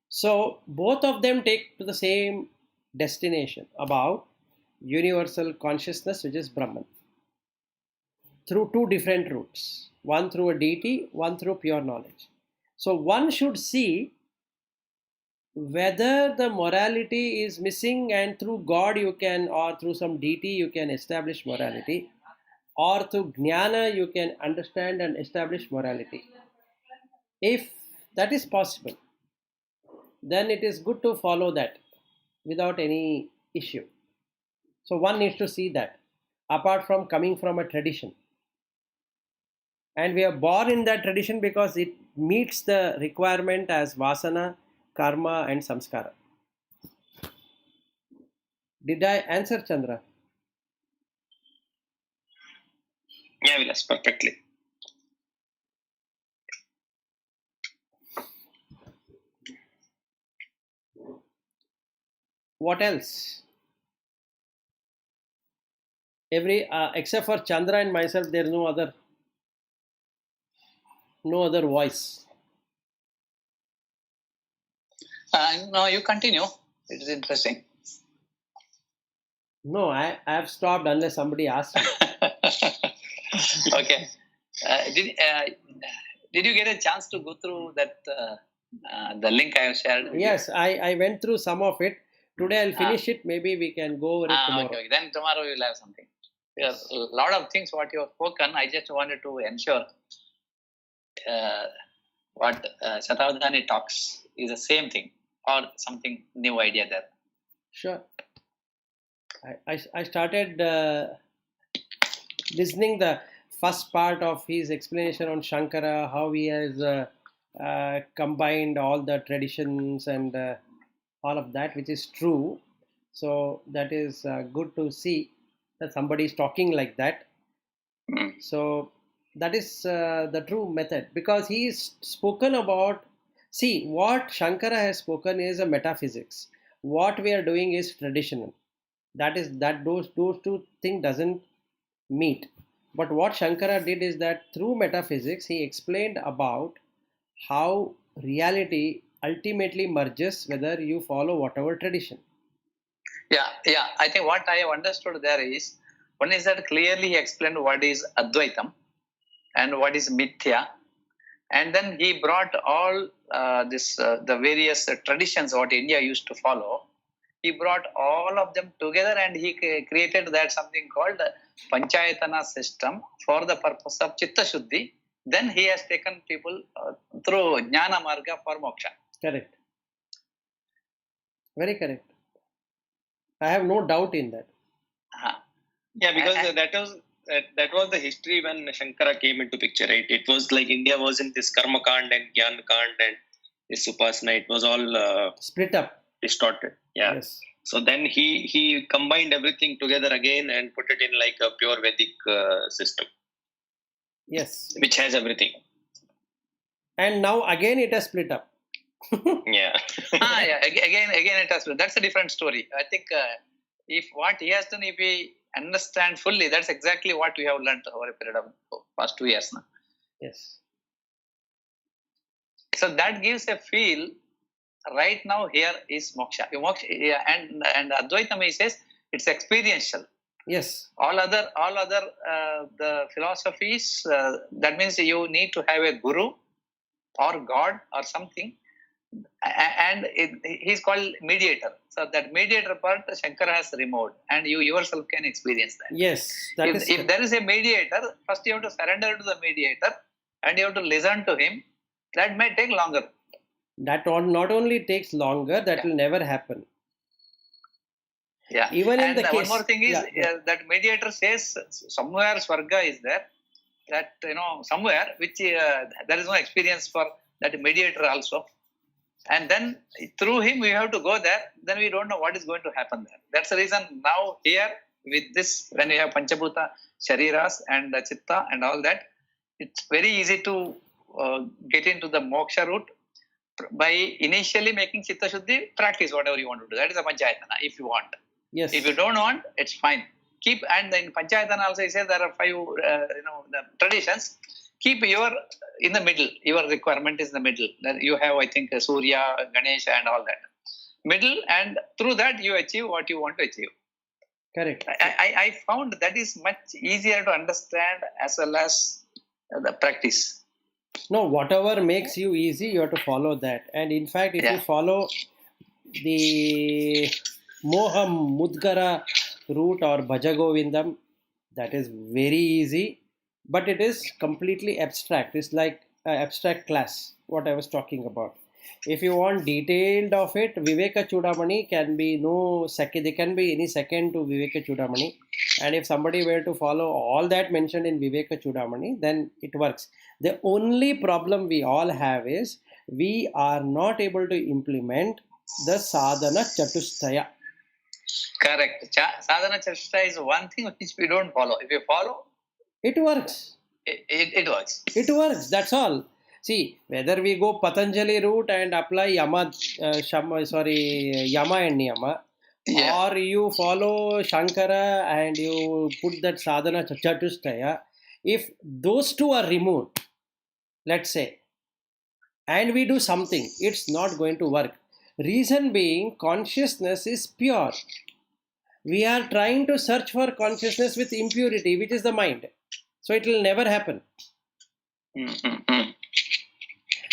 D: So both of them take to the same destination, about universal consciousness, which is Brahman, through 2 different routes. One through a deity, one through pure knowledge. So one should see whether the morality is missing, and through God you can, or through some deity you can establish morality, or through jnana you can understand and establish morality. If that is possible, then it is good to follow that without any issue. So one needs to see that, apart from coming from a tradition. And we are born in that tradition because it meets the requirement as vasana, karma, and samskara. Did I answer, Chandra?
B: Yeah, Vilas, perfectly.
D: What else? Except for Chandra and myself, there is no other voice.
F: No, you continue. It is interesting.
D: No, I have stopped unless somebody asks me.
F: Okay. Did you get a chance to go through that the link I have shared?
D: Yes, I went through some of it. Today I'll finish it. Maybe we can go over it tomorrow.
F: Okay. Then tomorrow we will have something. Because a lot of things what you have spoken, I just wanted to ensure what Shatabdani talks is the same thing, or something new idea there.
D: Sure. I started listening the first part of his explanation on Shankara, how he has combined all the traditions and all of that, which is true. So that is good to see that somebody is talking like that. So that is the true method, because he is spoken about. See, what Shankara has spoken is a metaphysics. What we are doing is traditional. Those 2 things doesn't meet. But what Shankara did is that through metaphysics he explained about how reality ultimately merges whether you follow whatever tradition.
F: Yeah. I think what I have understood there is, one is that clearly he explained what is Advaitam and what is Mithya, and then he brought all the various traditions what India used to follow. He brought all of them together, and he created that something called Panchayatana system for the purpose of Chitta Shuddhi. Then he has taken people through Jnana Marga for Moksha.
D: Correct. Very correct. I have no doubt in that.
B: Yeah, because that was
E: that was the history when Shankara came into picture, right? It was like India was in this Karma Kand and Gyan Kand and this Upasana. It was all
D: Split up.
E: distorted. Yeah.
D: Yes.
E: So then he combined everything together again and put it in like a pure Vedic system,
D: Yes.
E: which has everything.
D: And now again it has split up.
E: Yeah.
F: Yeah. Again, it has. That's a different story. I think if what he has done, if we understand fully, that's exactly what we have learned over a period of past 2 years now.
D: Yes.
F: So that gives a feel. Right now, here is moksha. Yeah, and Advaitam, he says it's experiential.
D: Yes.
F: All other the philosophies, that means you need to have a guru or God or something, and he's called mediator. So that mediator part Shankara has removed, and you yourself can experience that.
D: Yes.
F: If there is a mediator, first you have to surrender to the mediator, and you have to listen to him. That may take longer.
D: That not only takes longer, that will never happen.
F: Yeah.
D: Even in
F: and
D: the
F: one
D: case,
F: more thing is that mediator says somewhere Swarga is there, that somewhere which there is no experience for that mediator also, and then through him we have to go there. Then we don't know what is going to happen there. That's the reason now here with this, when we have Panchabhuta, Shariras and Chitta and all that, it's very easy to get into the moksha route by initially making Chitta Shuddhi, practice whatever you want to do. That is a Panchayatana if you want.
D: yes.
F: If you don't want, it's fine. Keep, and in Panchayatana also he says there are 5 the traditions. Keep your in the middle. Your requirement is in the middle. Then you have, I think, Surya, Ganesha and all that. Middle, and through that you achieve what you want to achieve.
D: Correct.
F: I found that is much easier to understand as well as the practice.
D: No, whatever makes you easy, you have to follow that. And in fact, if you follow the Moham Mudgara route or Bhajagovindam, that is very easy, but it is completely abstract. It's like an abstract class, what I was talking about. If you want detailed of it, Viveka Chudamani can be no second, there can be any second to Viveka Chudamani. And if somebody were to follow all that mentioned in Viveka Chudamani, then it works. The only problem we all have is we are not able to implement the sadhana chatushtaya.
F: Correct. Sadhana chatushtaya is one thing which we don't follow. If you follow,
D: it works.
F: It works.
D: It works. That's all. See, whether we go Patanjali route and apply Yama and Niyama, or you follow Shankara and you put that sadhana chatushtaya, if those two are removed, let's say, and we do something, it's not going to work. Reason being, consciousness is pure. We are trying to search for consciousness with impurity, which is the mind. So it will never happen.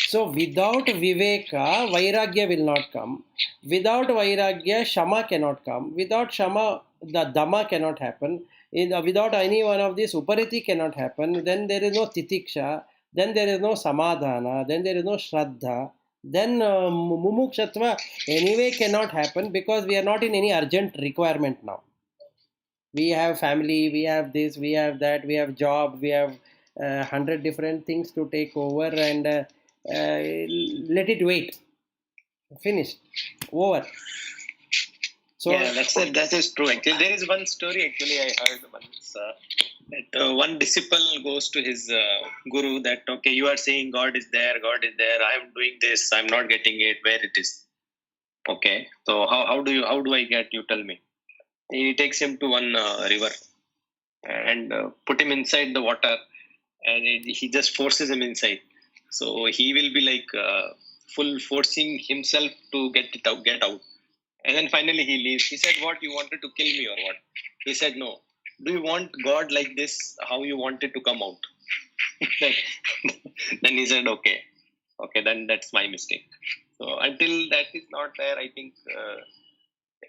D: So without Viveka, Vairagya will not come. Without Vairagya, Shama cannot come. Without Shama, the Dhamma cannot happen. Without any one of these, Upariti cannot happen. Then there is no Titiksha. Then there is no Samadhana. Then there is no Shraddha. Then Mumukshatva anyway cannot happen because we are not in any urgent requirement now. We have family, we have this, we have that, we have job, we have 100 different things to take over and let it wait. Finished. Over. So
E: yeah, that is true. Actually, there is one story. Actually, I heard once that one disciple goes to his guru that okay, you are saying God is there. I am doing this. I am not getting it. Where it is? Okay. So how do I get? You tell me. He takes him to one river and put him inside the water, and he just forces him inside. So he will be like full forcing himself to get out. And then finally he leaves. He said, what, you wanted to kill me or what? He said, no. Do you want God like this, how you wanted to come out? Then he said, okay, then that's my mistake. So until that is not there, I think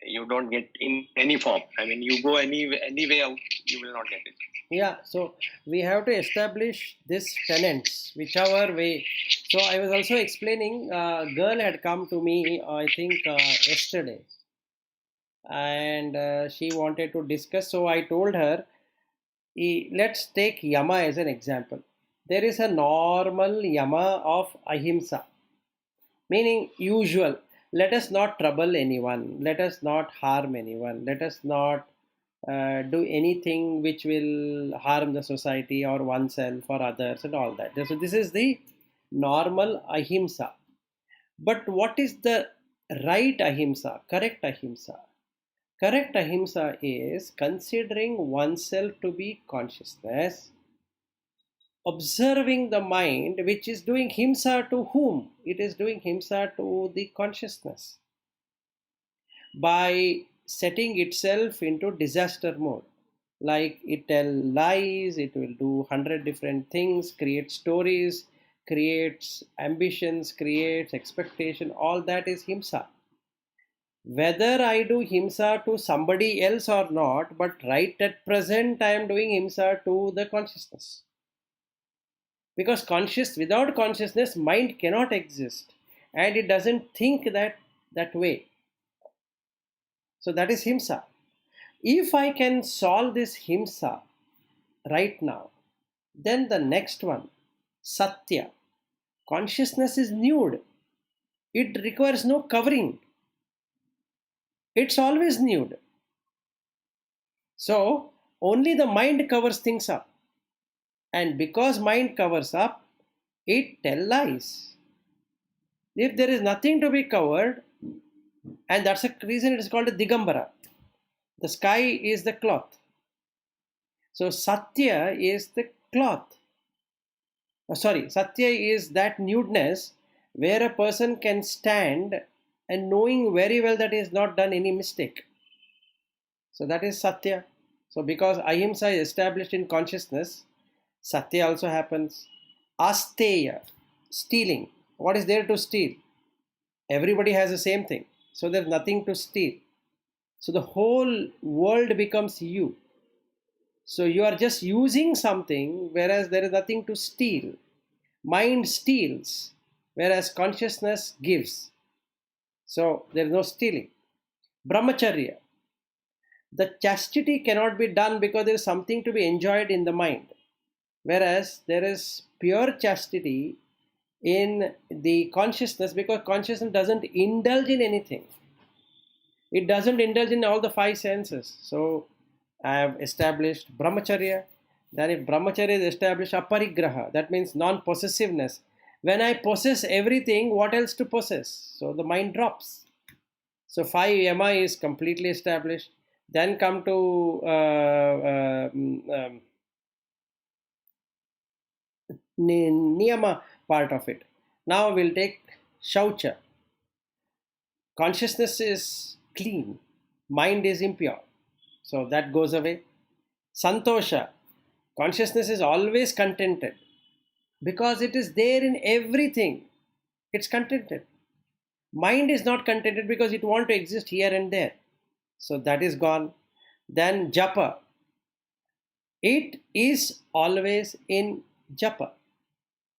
E: you don't get in any form. I mean, you go any way out, you will not get it.
D: Yeah, so we have to establish this tenets, whichever way. So I was also explaining, a girl had come to me, I think yesterday, and she wanted to discuss. So I told her, let's take yama as an example. There is a normal yama of ahimsa, meaning usual. Let us not trouble anyone, let us not harm anyone, let us not do anything which will harm the society or oneself or others and all that. So this is the normal ahimsa. But what is the right ahimsa, correct ahimsa? Correct ahimsa is considering oneself to be consciousness, observing the mind which is doing himsa to whom? It is doing himsa to the consciousness by setting itself into disaster mode. Like it tell lies, it will do 100 different things, create stories, creates ambitions, creates expectation, all that is himsa. Whether I do himsa to somebody else or not, but right at present I am doing himsa to the consciousness. Because without consciousness, mind cannot exist and it doesn't think that way. So that is himsa. If I can solve this himsa right now, then the next one, satya. Consciousness is nude. It requires no covering. It's always nude. So only the mind covers things up. And because mind covers up, it tells lies. If there is nothing to be covered, and that's the reason it is called a digambara. The sky is the cloth. So satya is the cloth. Satya is that nudeness where a person can stand and knowing very well that he has not done any mistake. So that is satya. So because ahimsa is established in consciousness, satya also happens. Asteya, stealing. What is there to steal? Everybody has the same thing. So there's nothing to steal. So the whole world becomes you. So you are just using something, whereas there is nothing to steal. Mind steals, whereas consciousness gives. So there is no stealing. Brahmacharya. The chastity cannot be done because there is something to be enjoyed in the mind. Whereas there is pure chastity in the consciousness because consciousness doesn't indulge in anything. It doesn't indulge in all the five senses. So I have established brahmacharya. Then if brahmacharya is established, aparigraha, that means non-possessiveness. When I possess everything, what else to possess? So the mind drops. So 5 yama is completely established. Then come to niyama part of it. Now we'll take shaucha. Consciousness is clean, mind is impure. So that goes away. Santosha. Consciousness is always contented because it is there in everything. It's contented. Mind is not contented because it wants to exist here and there. So that is gone. Then japa. It is always in japa.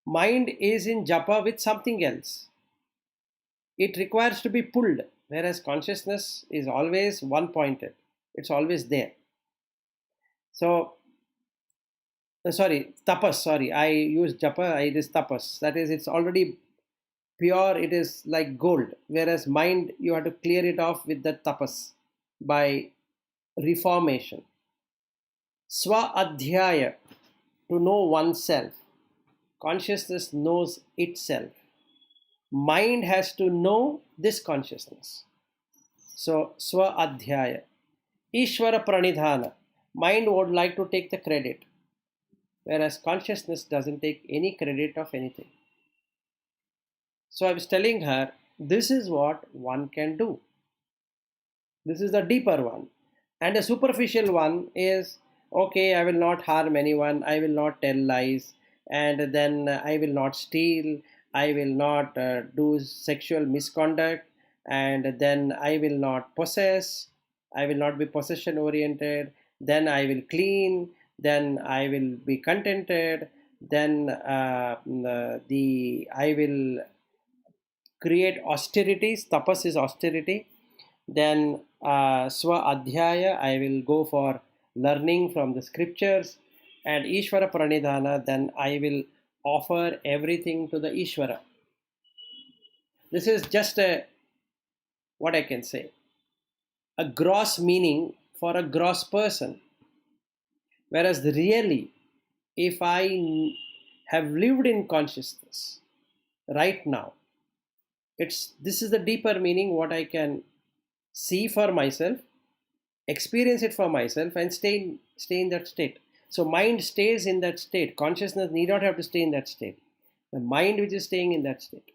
D: Mind is in japa with something else. It requires to be pulled, whereas consciousness is always one pointed. It's always there. So, tapas, I use japa, it is tapas. That is, it's already pure, it is like gold. Whereas mind, you have to clear it off with the tapas by reformation. Swa adhyaya, to know oneself. Consciousness knows itself. Mind has to know this consciousness. So, swa adhyaya. Ishvara pranidhana. Mind would like to take the credit, whereas consciousness doesn't take any credit of anything. So I was telling her, this is what one can do. This is the deeper one. And the superficial one is, okay, I will not harm anyone, I will not tell lies, and then I will not steal, I will not do sexual misconduct, and then I will not possess, I will not be possession oriented, then I will clean, then I will be contented, then I will create austerities, tapas is austerity, then swa adhyaya, I will go for learning from the scriptures, and Ishvara Pranidhana, then I will offer everything to the Ishvara. This is just what I can say, a gross meaning for a gross person. Whereas really, if I have lived in consciousness right now, this is the deeper meaning what I can see for myself, experience it for myself, and stay in that state. So mind stays in that state. Consciousness need not have to stay in that state. The mind which is staying in that state.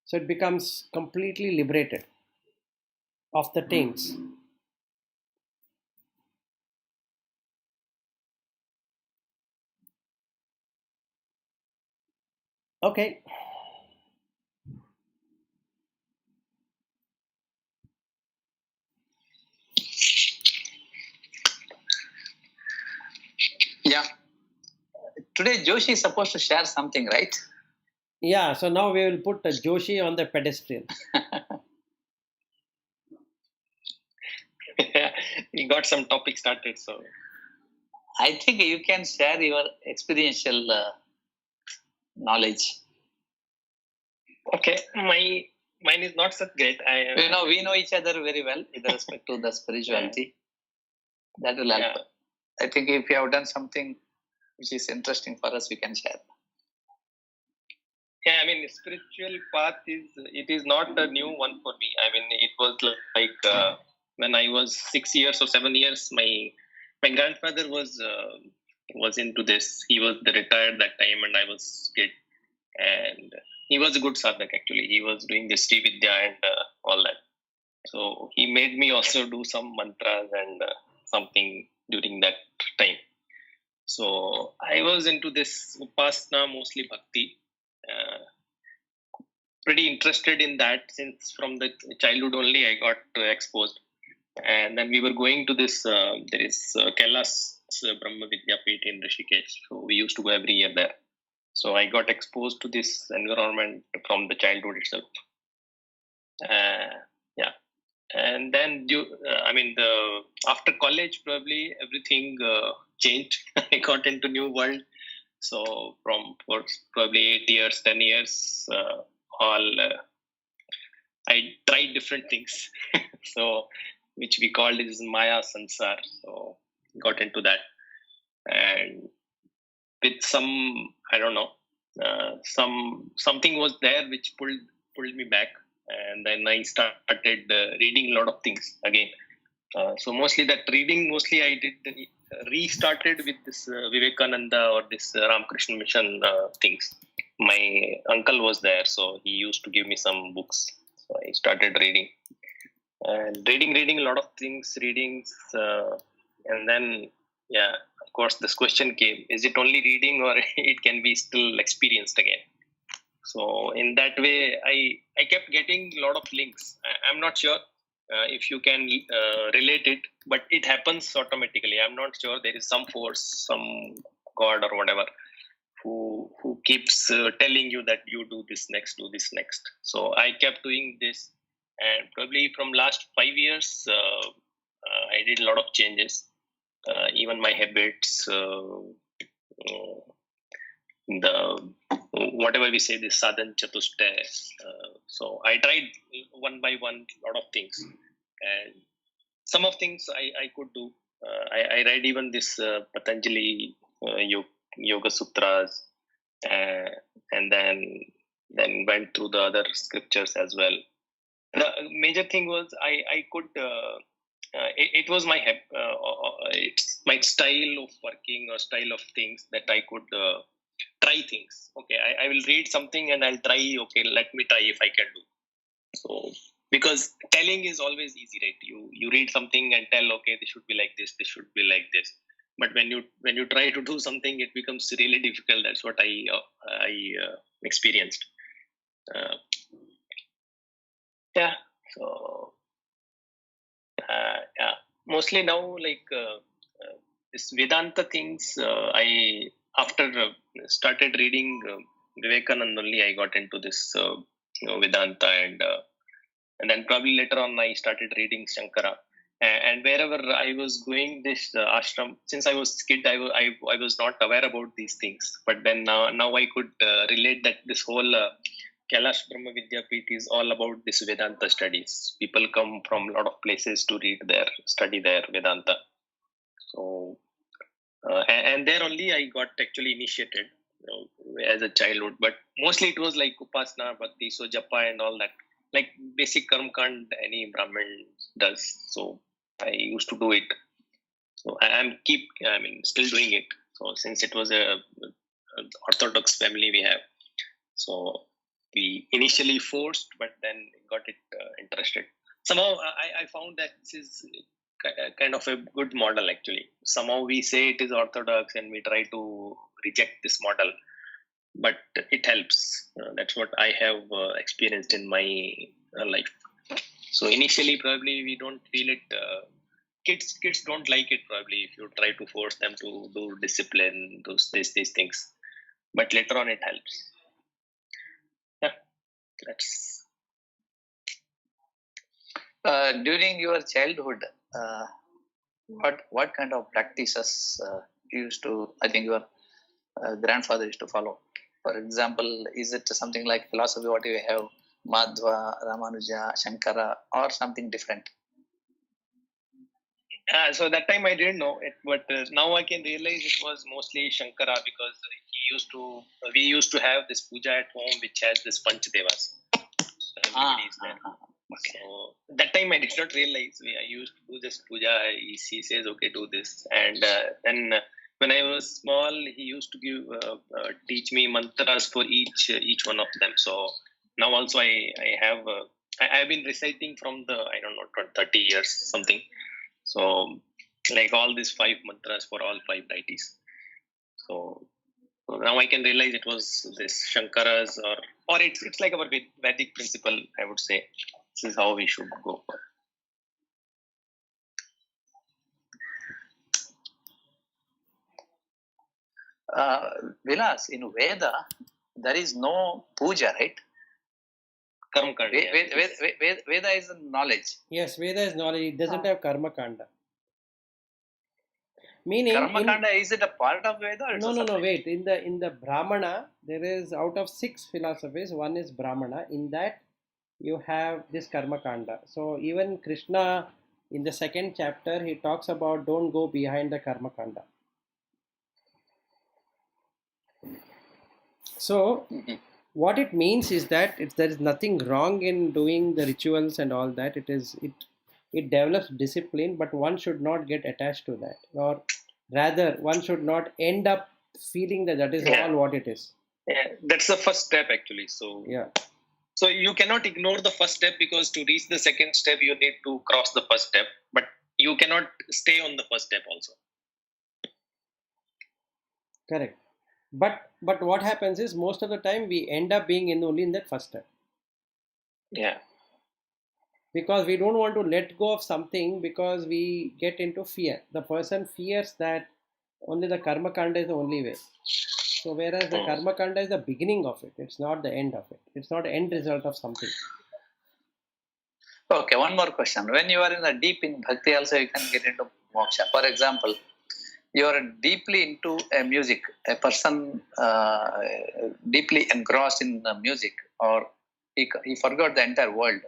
D: So it becomes completely liberated of the taints. Okay.
F: Yeah. Today Joshi is supposed to share something, right?
D: Yeah, so now we will put Joshi on the pedestal.
E: We got some topic started, so
F: I think you can share your experiential knowledge.
E: okay. Mine is not such great.
F: We know each other very well with respect to the spirituality. That will help. I think if you have done something which is interesting for us, we can share.
E: Yeah, I mean, spiritual path is not a new one for me. I mean, it was like when I was 6 years or 7 years, my grandfather was into this. He was retired that time, and I was kid, and he was a good sadhak actually. He was doing this Sri Vidya and all that. So he made me also do some mantras and something during that time. So I was into this upasana, mostly bhakti. Pretty interested in that since from the childhood only I got exposed. And then we were going to this, there is Kailas Brahma Vidyapit in Rishikesh. So we used to go every year there. So I got exposed to this environment from the childhood itself. Yeah. And then, after college, probably everything changed. I got into new world. So from probably 8 years, 10 years, I tried different things. So which we called is Maya Sansar. So got into that, and with some, I don't know, something was there which pulled me back, and then I started reading a lot of things again. So mostly that reading, I did restarted with this Vivekananda or this Ramakrishna Mission things. My uncle was there, so he used to give me some books. So I started reading and reading a lot of things, and then of course this question came: is it only reading, or it can be still experienced again? So in that way, I kept getting a lot of links. I'm not sure if you can relate it, but it happens automatically. I'm not sure, there is some force, some God or whatever, who keeps telling you that you do this next. So I kept doing this, and probably from last 5 years, I did a lot of changes, even my habits, the whatever we say, this sadhan chatushta. So I tried one by one lot of things, and some of things I could do. I read even this Patanjali Yoga Sutras, and then went through the other scriptures as well. The major thing was I could. It was it's my style of working or style of things that I could try things. Okay, I will read something and I'll try. Okay, let me try if I can do. So because telling is always easy, right? You read something and tell, okay, this should be like this should be like this. But when you try to do something, it becomes really difficult. That's what I experienced. So mostly now, like this Vedanta things, I after started reading Vivekananda only, I got into this Vedanta, and then probably later on I started reading Shankara, And wherever I was going this ashram, since I was kid, I was not aware about these things. But then now I could relate that this whole Kailash Brahma Vidyapeeth is all about this Vedanta studies. People come from a lot of places to read there, study there Vedanta. So and there only I got actually initiated, as a childhood. But mostly it was like Upasana, Bhakti, so Japa and all that, like basic Karma Kand any Brahmin does. So I used to do it. So I mean still doing it. So since it was a orthodox family we have, so we initially forced, but then got it interested. Somehow I found that this is kind of a good model actually. Somehow we say it is orthodox and we try to reject this model, but it helps. That's what I have experienced in my life. So initially probably we don't feel it. Kids don't like it probably if you try to force them to do discipline, these things. But later on it helps. Yeah, that's
F: During your childhood, what kind of practices you used to? I think your grandfather used to follow. For example, is it something like philosophy? What you have, Madhva, Ramanuja, Shankara, or something different?
E: so that time I didn't know it, but now I can realize it was mostly Shankara, because we used to have this puja at home which has this Panchadevas. Everybody is there.
F: Okay.
E: So that time I did not realize. I used to do this puja. He says, okay, do this. And then when I was small, he used to teach me mantras for each one of them. So now also I have I've been reciting from the, I don't know, 30 years something. So like all these 5 mantras for all 5 deities. So now I can realize it was this Shankara's, or it's like our Vedic principle, I would say. This is how we should go for.
F: Vilas, in Veda, there is no puja, right?
E: Karma Kanda.
F: Veda is knowledge.
D: Yes, Veda is knowledge. It doesn't have Karma Kanda. Meaning,
F: Karma Kanda, is it a part of Veda? Or
D: no. Wait. In the Brahmana, there is, out of 6 philosophies, one is Brahmana. In that, you have this Karma Kanda. So even Krishna, in the 2nd chapter, he talks about don't go behind the Karma Kanda. So what it means is that there is nothing wrong in doing the rituals and all that. It develops discipline, but one should not get attached to that, or rather one should not end up feeling that is all what it is.
E: Yeah, that's the first step actually. So
D: yeah.
E: So you cannot ignore the first step, because to reach the second step you need to cross the first step, but you cannot stay on the first step also.
D: Correct. But what happens is most of the time we end up being only in that first step.
E: Yeah.
D: Because we don't want to let go of something, because we get into fear. The person fears that only the Karma Kanda is the only way. So whereas the Karma Kanda is the beginning of it, it's not the end of it. It's not the end result of something.
F: Okay, one more question. When you are in the deep in bhakti also, you can get into moksha. For example, you are deeply into music. A person deeply engrossed in the music, or he forgot the entire world.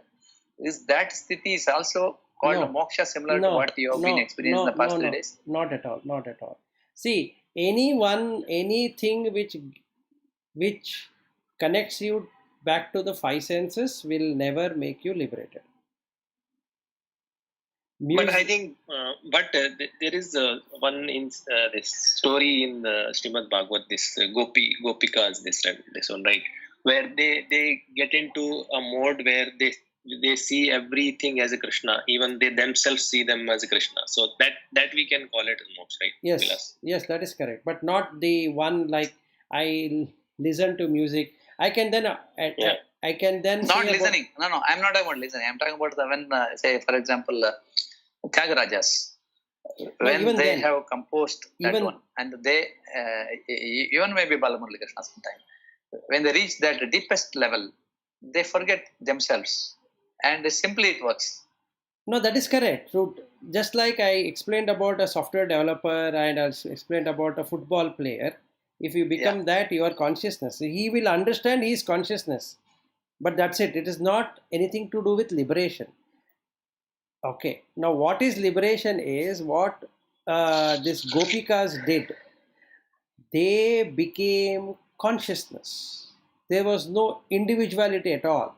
F: Is that sthiti is also called moksha, similar to what you have been experiencing in the past 3 days?
D: Not at all. Not at all. See, anything which connects you back to the 5 senses will never make you liberated.
E: But I think, there is one in this story in the Srimad Bhagavad, this Gopikas, this one, right, where they get into a mode where they see everything as a Krishna, even they themselves see them as a Krishna. So that we can call it moksha, right?
D: Yes,
E: Vilas?
D: Yes, that is correct. But not the one like I listen to music. I can then I can then
F: not listening. No, I'm not talking about listening. I'm talking about when say, for example, Tyagarajas, when they have composed that one, and they even maybe Balamurali Krishna sometime, when they reach that deepest level, they forget themselves, and simply it works.
D: No, that is correct. So just like I explained about a software developer and I explained about a football player, if you become that, your consciousness, he will understand his consciousness. But that's it. It is not anything to do with liberation. Okay. Now, what is liberation is what this Gopikas did. They became consciousness. There was no individuality at all.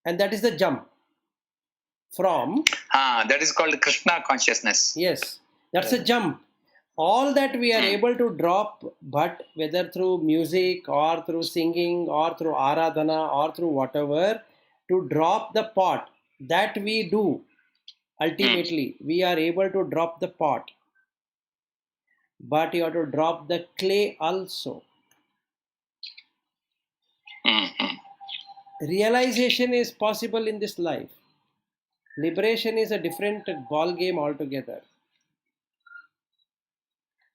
D: And that is the jump from,
F: That is called Krishna consciousness.
D: yes, that's a jump. All that we are able to drop, but whether through music or through singing or through aradhana or through whatever, to drop the pot, that we do. Ultimately, we are able to drop the pot, but you have to drop the clay also.
F: Mhm.
D: Realization is possible in this life. Liberation is a different ball game altogether.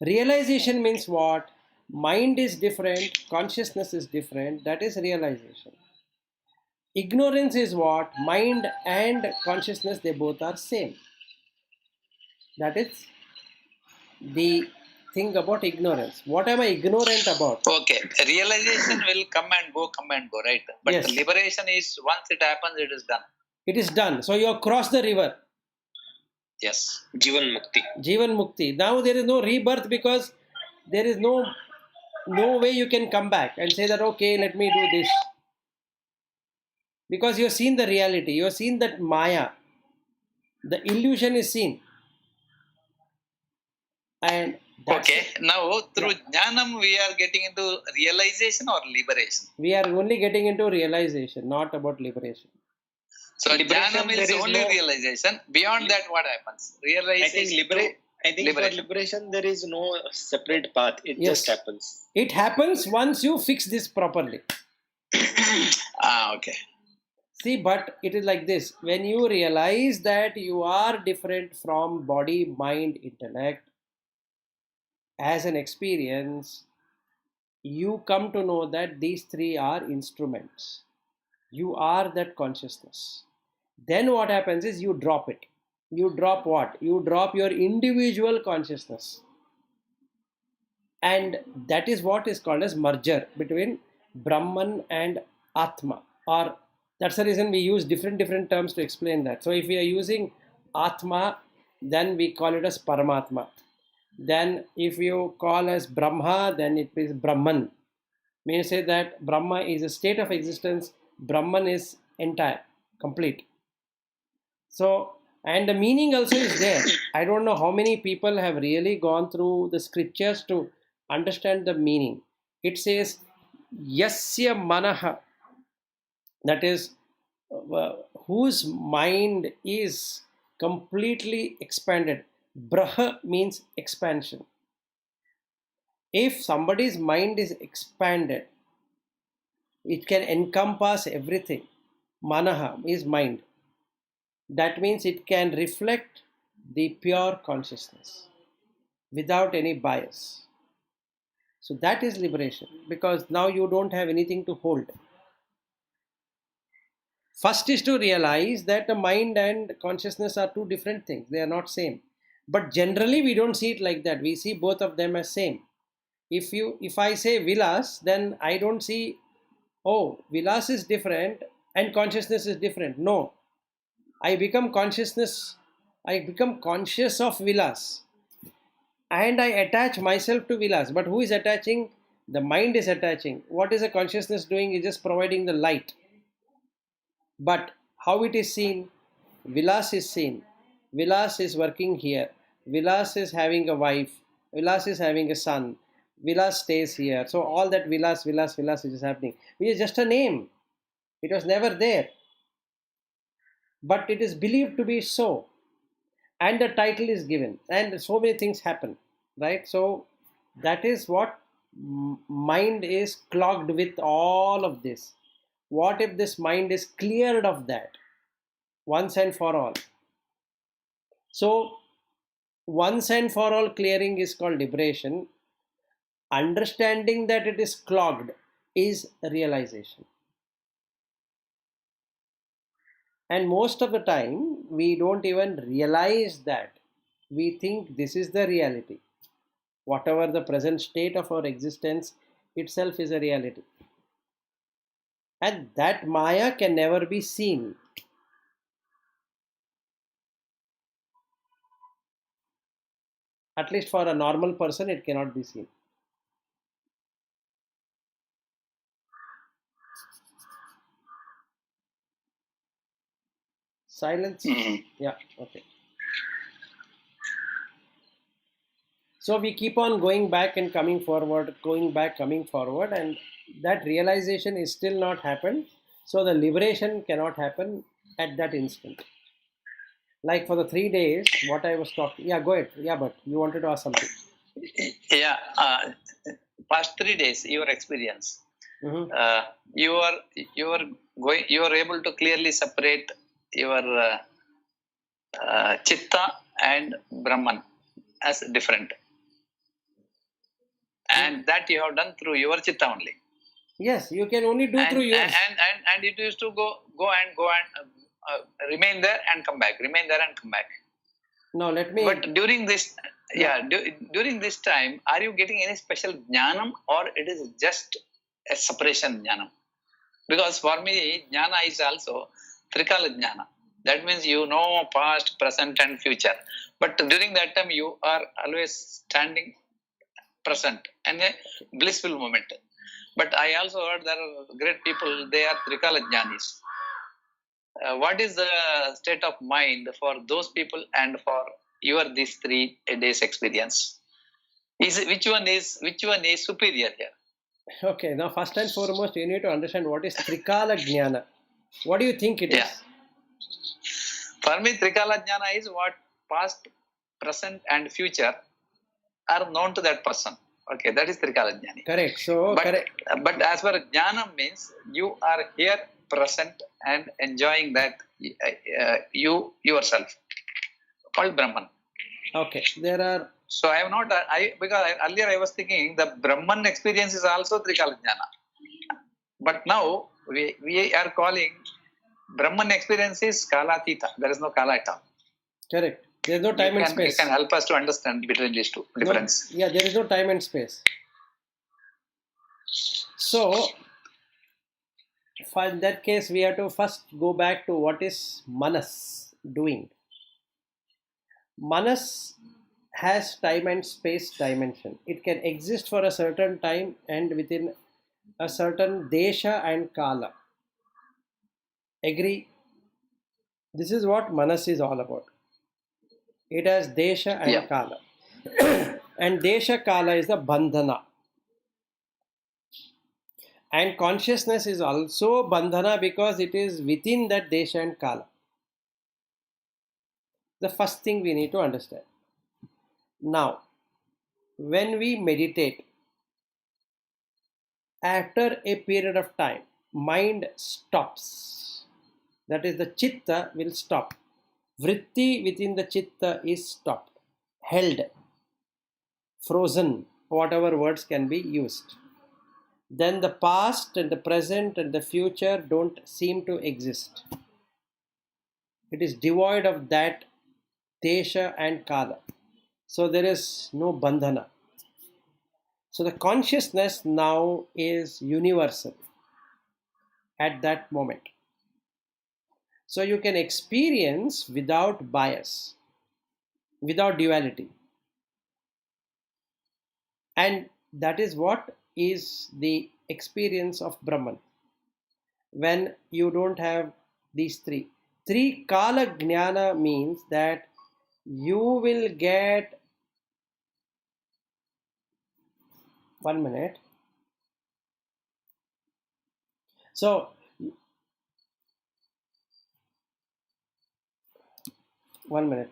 D: Realization means what? Mind is different, consciousness is different, that is realization. Ignorance is what? Mind and consciousness, they both are same. That is the thing about ignorance. What am I ignorant about?
F: Okay, realization will come and go, right? But
D: Yes.
F: liberation is once it happens, it is done.
D: It is done. So you have crossed the river.
F: Yes.
E: Jivan Mukti.
D: Jivan Mukti. Now there is no rebirth because there is no way you can come back and say that, okay, let me do this. Because you have seen the reality. You have seen that Maya. The illusion is seen. And that's
F: Okay, now through Jnanam we are getting into realization or liberation.
D: we are only getting into realization, not about liberation.
F: So
E: Liberation,
F: Jnanam is
E: there is
F: only
E: no-
F: realization. Beyond that, what happens? Realization.
E: I think for liberation there is no separate path. It
D: Yes.
E: just happens.
D: It happens once you fix this properly.
F: Okay.
D: See, but it is like this. When you realize that you are different from body, mind, intellect, as an experience, you come to know that these three are instruments. You are that consciousness. Then what happens is you drop it. You drop what? You drop your individual consciousness. And that is what is called as merger between Brahman and Atma. Or that's the reason we use different terms to explain that. So if we are using Atma, then we call it as Paramatma. Then if you call as Brahma, then it is Brahman. May say that Brahma is a state of existence, Brahman is entire, complete. So, and the meaning also is there. I don't know how many people have really gone through the scriptures to understand the meaning. It says, Yasya Manaha, that is, whose mind is completely expanded. Braha means expansion. If somebody's mind is expanded, it can encompass everything. Manaha is mind. That means it can reflect the pure consciousness without any bias. So that is liberation because now you don't have anything to hold. First is to realize that the mind and consciousness are two different things. They are not same. But generally we don't see it like that. We see both of them as same. If I say Vilas, then I don't see, oh, Vilas is different and consciousness is different. No. I become conscious of Vilas and I attach myself to Vilas. But who is attaching? The mind is attaching. What is the consciousness doing? Is just providing the light. But how it is seen? Vilas is seen. Vilas is working here. Vilas is having a wife. Vilas is having a son. Vilas stays here. So all that Vilas is happening. Which is just a name. It was never there. But it is believed to be so. And the title is given. And so many things happen. Right? So that is what mind is clogged with all of this. What if this mind is cleared of that once and for all? So, once and for all clearing is called liberation. Understanding that it is clogged is realization. And most of the time, we don't even realize that. We think this is the reality. Whatever the present state of our existence itself is a reality. And that Maya can never be seen. At least for a normal person, it cannot be seen. Silence? Yeah, okay. So we keep on going back and coming forward, going back, coming forward, and that realization is still not happened. So the liberation cannot happen at that instant. Like for the 3 days, what I was talking. Yeah, go ahead. Yeah, but you wanted to ask something.
F: Yeah, past 3 days, your experience,
D: Mhm.
F: you are able to clearly separate your chitta and Brahman as different, and that you have done through your chitta only.
D: Yes, you can only do through yours.
F: And it used to go and remain there and come back, remain there and come back.
D: Now let me.
F: But during this, during this time, are you getting any special jnanam, or it is just a separation jnanam? Because for me, jnana is also trikala jnana. That means you know past, present, and future. But during that time, you are always standing present and a blissful moment. But I also heard there are great people, they are trikala jnanis. What is the state of mind for those people and for your these 3 days experience? Which one is superior here?
D: Okay, now first and foremost, you need to understand what is Trikala Jnana. What do you think it is?
F: For me, Trikala Jnana is what past, present, and future are known to that person. Okay, that is Trikala Jnani.
D: Correct. So,
F: but as far as Jnana means, you are here, present, and enjoying that you yourself, called Brahman.
D: Okay, there are.
F: So I have not. Earlier I was thinking the Brahman experience is also Trikala Jnana, but now we are calling Brahman experience is Kalatita. There is no Kala at all.
D: Correct. There is no time and space.
F: You can help us to understand between these two difference.
D: No, yeah, there is no time and space. So, in that case, we have to first go back to what is Manas doing. Manas has time and space dimension. It can exist for a certain time and within a certain desha and kala. Agree? This is what Manas is all about. It has desha and kala. And desha kala is the bandhana. And consciousness is also bandhana because it is within that desha and kala. The first thing we need to understand. Now, when we meditate, after a period of time, mind stops. That is, the chitta will stop. Vritti within the chitta is stopped, held, frozen, whatever words can be used. Then the past and the present and the future don't seem to exist. It is devoid of that desha and kala. So there is no bandhana. So the consciousness now is universal at that moment. So you can experience without bias, without duality. And that is what is the experience of Brahman. When you don't have these three. Three Kala Jnana means that you will get. 1 minute. So, 1 minute.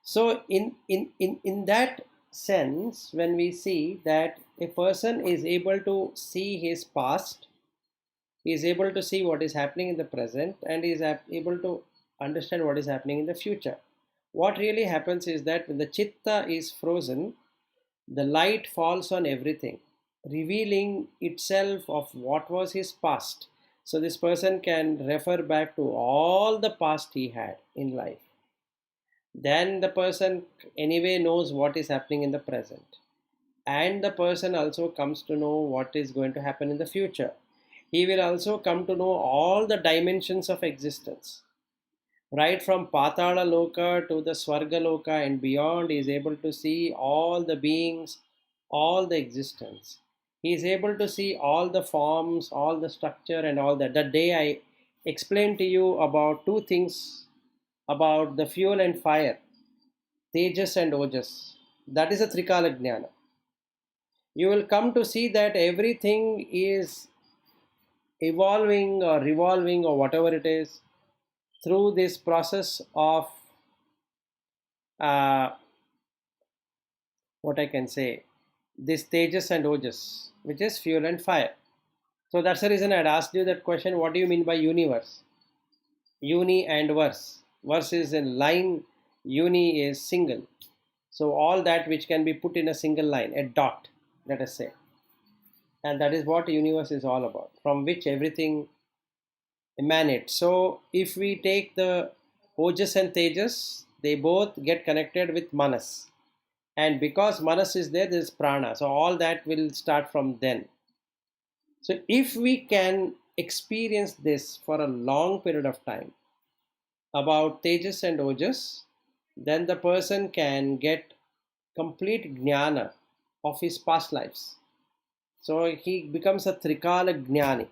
D: So, in that sense, when we see that a person is able to see his past, he is able to see what is happening in the present, and he is able to understand what is happening in the future. What really happens is that when the chitta is frozen, the light falls on everything, revealing itself of what was his past, So this person can refer back to all the past he had in life. Then the person anyway knows what is happening in the present. And the person also comes to know what is going to happen in the future. He will also come to know all the dimensions of existence. Right from Patala Loka to the Swarga Loka and beyond, he is able to see all the beings, all the existence. He is able to see all the forms, all the structure, and all that. That day I explained to you about two things about the fuel and fire, Tejas and Ojas. That is a Trikala Jnana. You will come to see that everything is evolving or revolving or whatever it is through this process of what I can say, this Tejas and Ojas, which is fuel and fire. So that's the reason I had asked you that question, what do you mean by universe? Uni and verse. Verse is in line, uni is single. So all that which can be put in a single line, a dot, let us say. And that is what universe is all about, from which everything emanates. So if we take the Ojas and Tejas, they both get connected with Manas. And because Manas is there, there is Prana. So all that will start from then. So if we can experience this for a long period of time about Tejas and Ojas, then the person can get complete jnana of his past lives. So he becomes a Trikala Jnani.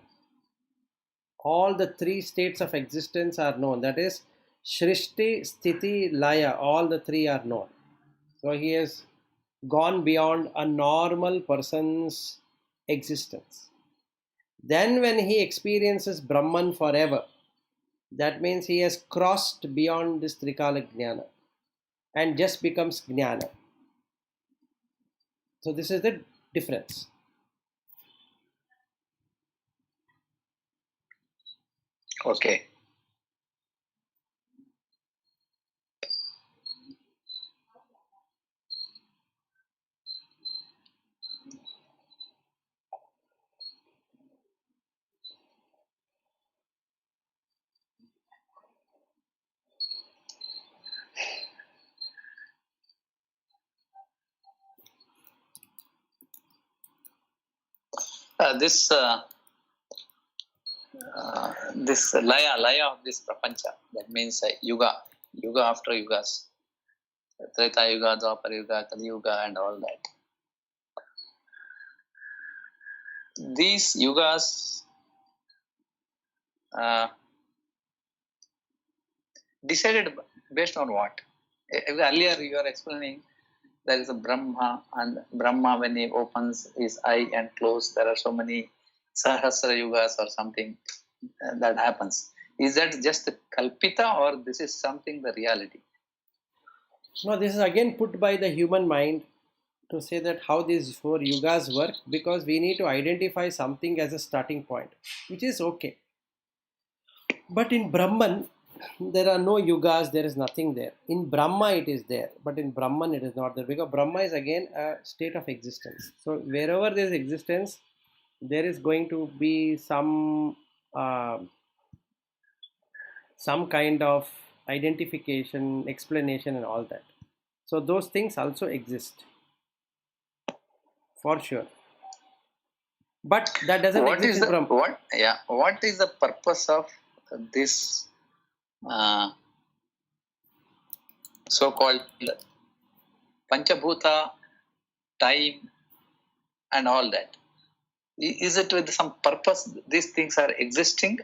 D: All the three states of existence are known. That is, Shrishti, Sthiti, Laya, all the three are known. So he has gone beyond a normal person's existence. Then when he experiences Brahman forever, that means he has crossed beyond this Trikala Jnana and just becomes Jnana. So this is the difference.
F: Okay. This laya of this prapancha, that means yuga after yugas, Treta Yuga, Dwapar Yuga, Kali Yuga, and all that. These yugas decided based on what? Earlier you are explaining there is a Brahma, and Brahma, when he opens his eye and close, there are so many Sahasra Yugas or something that happens. Is that just Kalpita, or this is something the reality?
D: No, this is again put by the human mind to say that how these four yugas work, because we need to identify something as a starting point, which is okay. But in Brahman, there are no yugas, there is nothing there. In Brahma it is there, but in Brahman it is not there, because Brahma is again a state of existence. So wherever there is existence, there is going to be some kind of identification, explanation, and all that. So those things also exist, for sure. But that doesn't exist in Brahma.
F: What is the purpose of this so-called Panchabhuta, time, and all that? Is it with some purpose these things are existing?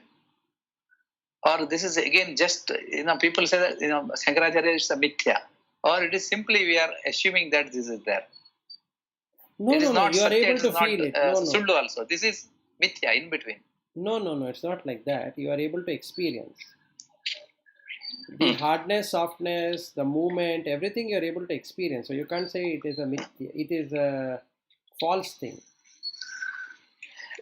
F: Or this is again just, people say that, Shankaracharya is a mithya. Or it is simply we are assuming that this is there.
D: No, you are able to feel it.
F: Suddu also. This is mithya, in between.
D: No, it's not like that. You are able to experience. The hardness, softness, the movement, everything you are able to experience. So you can't say it is a mithya. It is a false thing.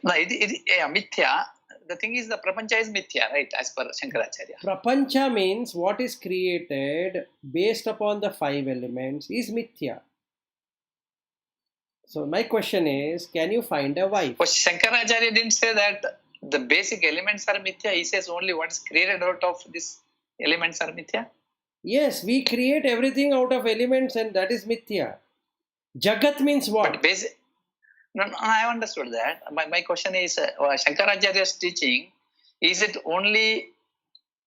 F: No, mithya. The thing is, the prapancha is mithya, right, as per Shankaracharya.
D: Prapancha means what is created based upon the five elements is mithya. So my question is, can you find a wife?
F: But Shankaracharya didn't say that the basic elements are mithya. He says only what is created out of these elements are mithya.
D: Yes, we create everything out of elements and that is mithya. Jagat means what?
F: But basic. No, I understood that. My question is, Shankaracharya's teaching, is it only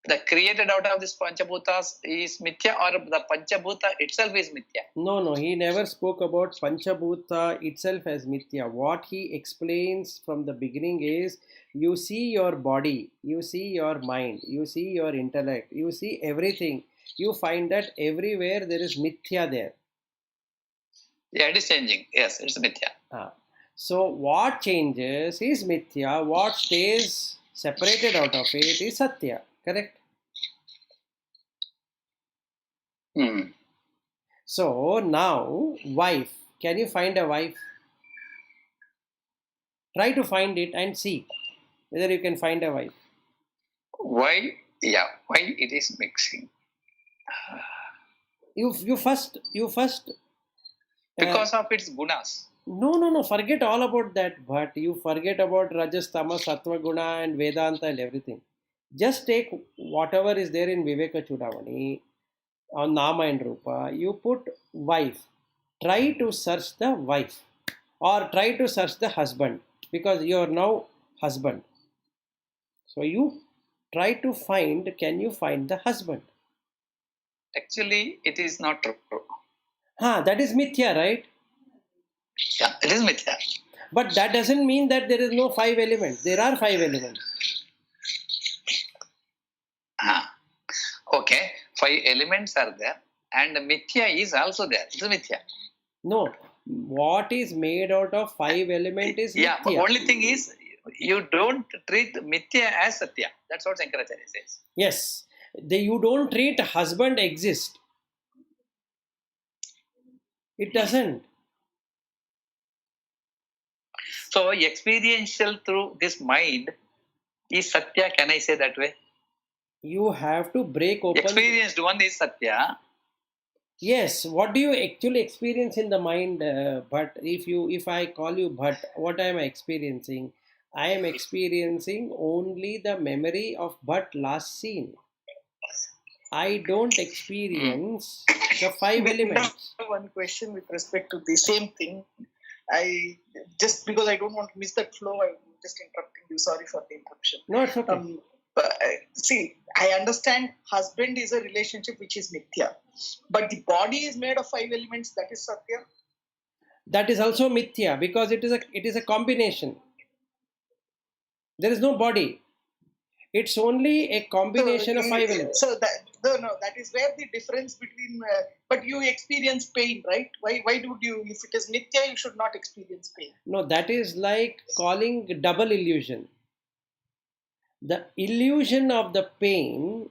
F: the created out of this Panchabhutas is mithya, or the Panchabhuta itself is mithya?
D: No, he never spoke about Panchabhuta itself as mithya. What he explains from the beginning is, you see your body, you see your mind, you see your intellect, you see everything. You find that everywhere there is mithya there.
F: Yeah, it is changing. Yes, it's mithya.
D: So what changes is mithya, what stays separated out of it is satya, correct? So now, wife, can you find a wife? Try to find it and see whether you can find a wife.
F: Why? Yeah, why it is mixing?
D: You first
F: Because of its gunas.
D: No, forget all about that. But you forget about Rajas, Tamas, Sattva, Guna and Vedanta and everything. Just take whatever is there in Viveka Chudamani on Nama and Rupa. You put wife. Try to search the wife or try to search the husband because you are now husband. So you try to find, can you find the husband?
F: Actually, it is not true.
D: That is mithya, right?
F: Yeah, it is mithya.
D: But that doesn't mean that there is no 5 elements. There are 5 elements.
F: Okay, 5 elements are there, and mithya is also there. It is mithya.
D: No, what is made out of 5 elements is
F: Yeah,
D: mithya.
F: only thing is, you don't treat mithya as satya. That's what Shankaracharya says.
D: Yes, you don't treat husband exist. It doesn't.
F: So, experiential through this mind is satya. Can I say that way?
D: You have to break open.
F: Experienced one is satya.
D: Yes, what do you actually experience in the mind? But if I call you Bhat, what am I experiencing? I am experiencing only the memory of Bhat last scene. I don't experience the 5 elements.
C: One question with respect to the same thing. I just because I don't want to miss that flow, I'm just interrupting you. Sorry for the interruption.
D: No, it's okay.
C: See, I understand husband is a relationship which is mithya, but the body is made of 5 elements. That is satya.
D: That is also mithya because it is a combination. There is no body. It's only a combination of 5 elements.
C: So that is where the difference between. But you experience pain, right? Why would you? If it is mithya, you should not experience pain.
D: No, that is like calling double illusion. The illusion of the pain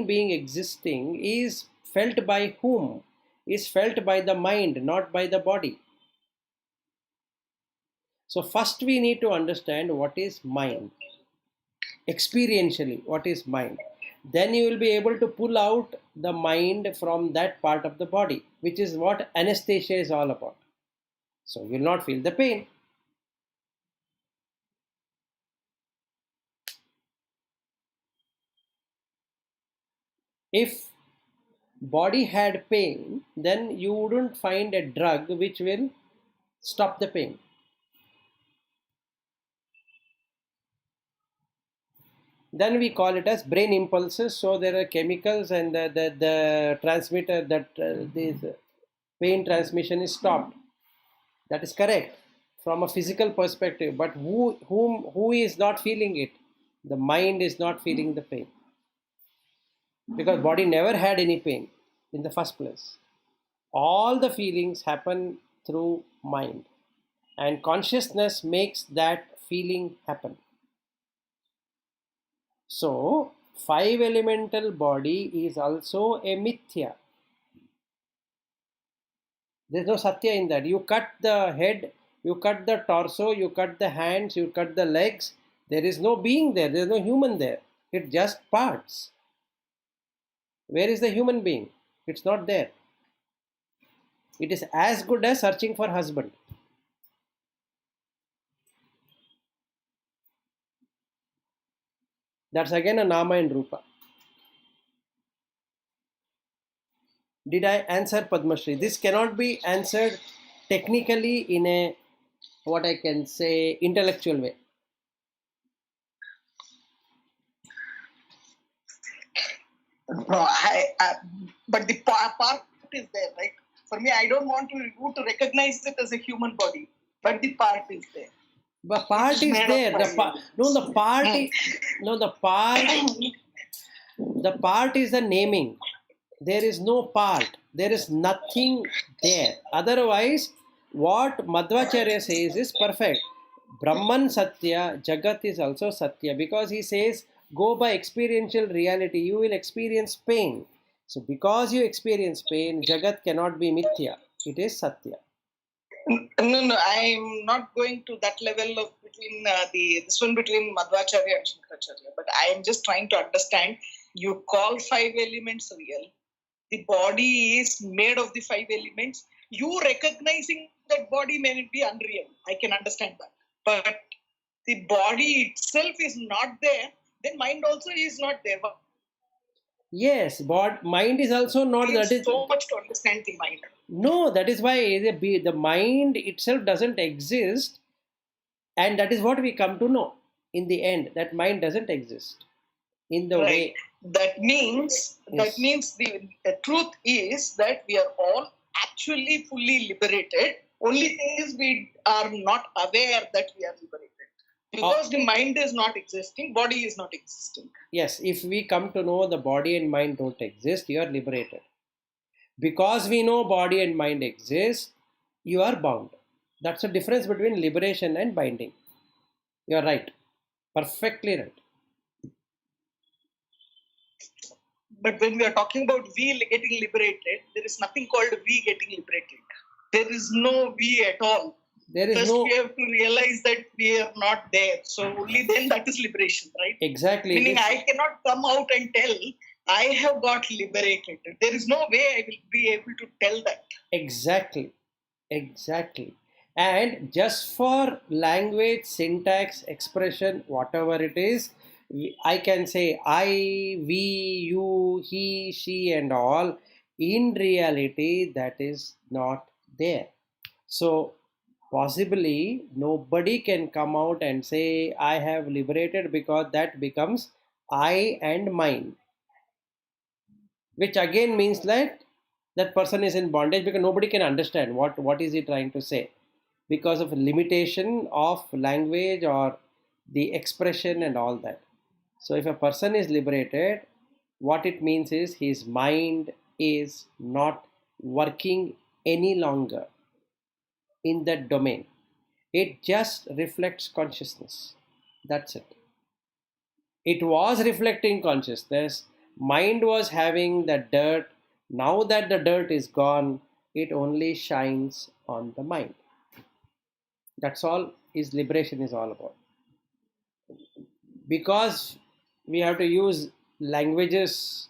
D: being existing is felt by whom? Is felt by the mind, not by the body. So first we need to understand what is mind. Experientially, what is mind. Then you will be able to pull out the mind from that part of the body, which is what anesthesia is all about. So you will not feel the pain. If body had pain, then you wouldn't find a drug which will stop the pain. Then we call it as brain impulses. So there are chemicals and the transmitter that this pain transmission is stopped. That is correct from a physical perspective. But who is not feeling it? The mind is not feeling the pain. Because body never had any pain in the first place. All the feelings happen through mind. And consciousness makes that feeling happen. So, 5 elemental body is also a mithya. There is no satya in that. You cut the head, you cut the torso, you cut the hands, you cut the legs. There is no being there. There is no human there. It's just parts. Where is the human being? It's not there. It is as good as searching for husband. That's again a nama and rupa. Did I answer, Padmashri? This cannot be answered technically in a, what I can say, intellectual way.
C: No, but the part is there, right? For me, I don't want you to recognize it as a human body, but the part is there.
D: The part is
C: made of
D: there. The
C: five
D: no, the part. No, the part. The part is the naming. There is no part. There is nothing there. Otherwise, what Madhvacharya says is perfect. Brahman Satya, Jagat is also Satya, because he says, go by experiential reality, you will experience pain. So, because you experience pain, Jagat cannot be Mithya. It is Satya.
C: No, I'm not going to that level of between this one between Madhvacharya and Shankaracharya. But I am just trying to understand. You call five elements real. The body is made of the five elements. You recognizing that body may be unreal. I can understand that. But the body itself is not there. Then mind also is not there. But
D: Yes, but mind is also not that is
C: so much to understand the mind.
D: no, that is why the mind itself doesn't exist, and that is what we come to know in the end, that mind doesn't exist in the way.
C: That means the truth is that we are all actually fully liberated. Only thing is we are not aware that we are liberated. Because the mind is not existing, body is not existing.
D: Yes, if we come to know the body and mind don't exist, you are liberated. Because we know body and mind exist, you are bound. That's the difference between liberation and binding. You are right. Perfectly right.
C: But when we are talking about we getting liberated, there is nothing called we getting liberated. There is no we at all.
D: There is
C: First,
D: no.
C: we have to realize that we are not there. So only then that is liberation, right?
D: Exactly.
C: Meaning I cannot come out and tell I have got liberated. There is no way I will be able to tell that.
D: Exactly. And just for language, syntax, expression, whatever it is, I can say I, we, you, he, she, and all. In reality, that is not there. So, possibly nobody can come out and say I have liberated, because that becomes I and mine, which again means that person is in bondage, because nobody can understand what is he trying to say, because of limitation of language or the expression and all that. So if a person is liberated, what it means is his mind is not working any longer in that domain. It just reflects consciousness. That's it. It was reflecting consciousness. Mind was having the dirt. Now that the dirt is gone, it only shines on the mind. That's all is liberation is all about. Because we have to use languages,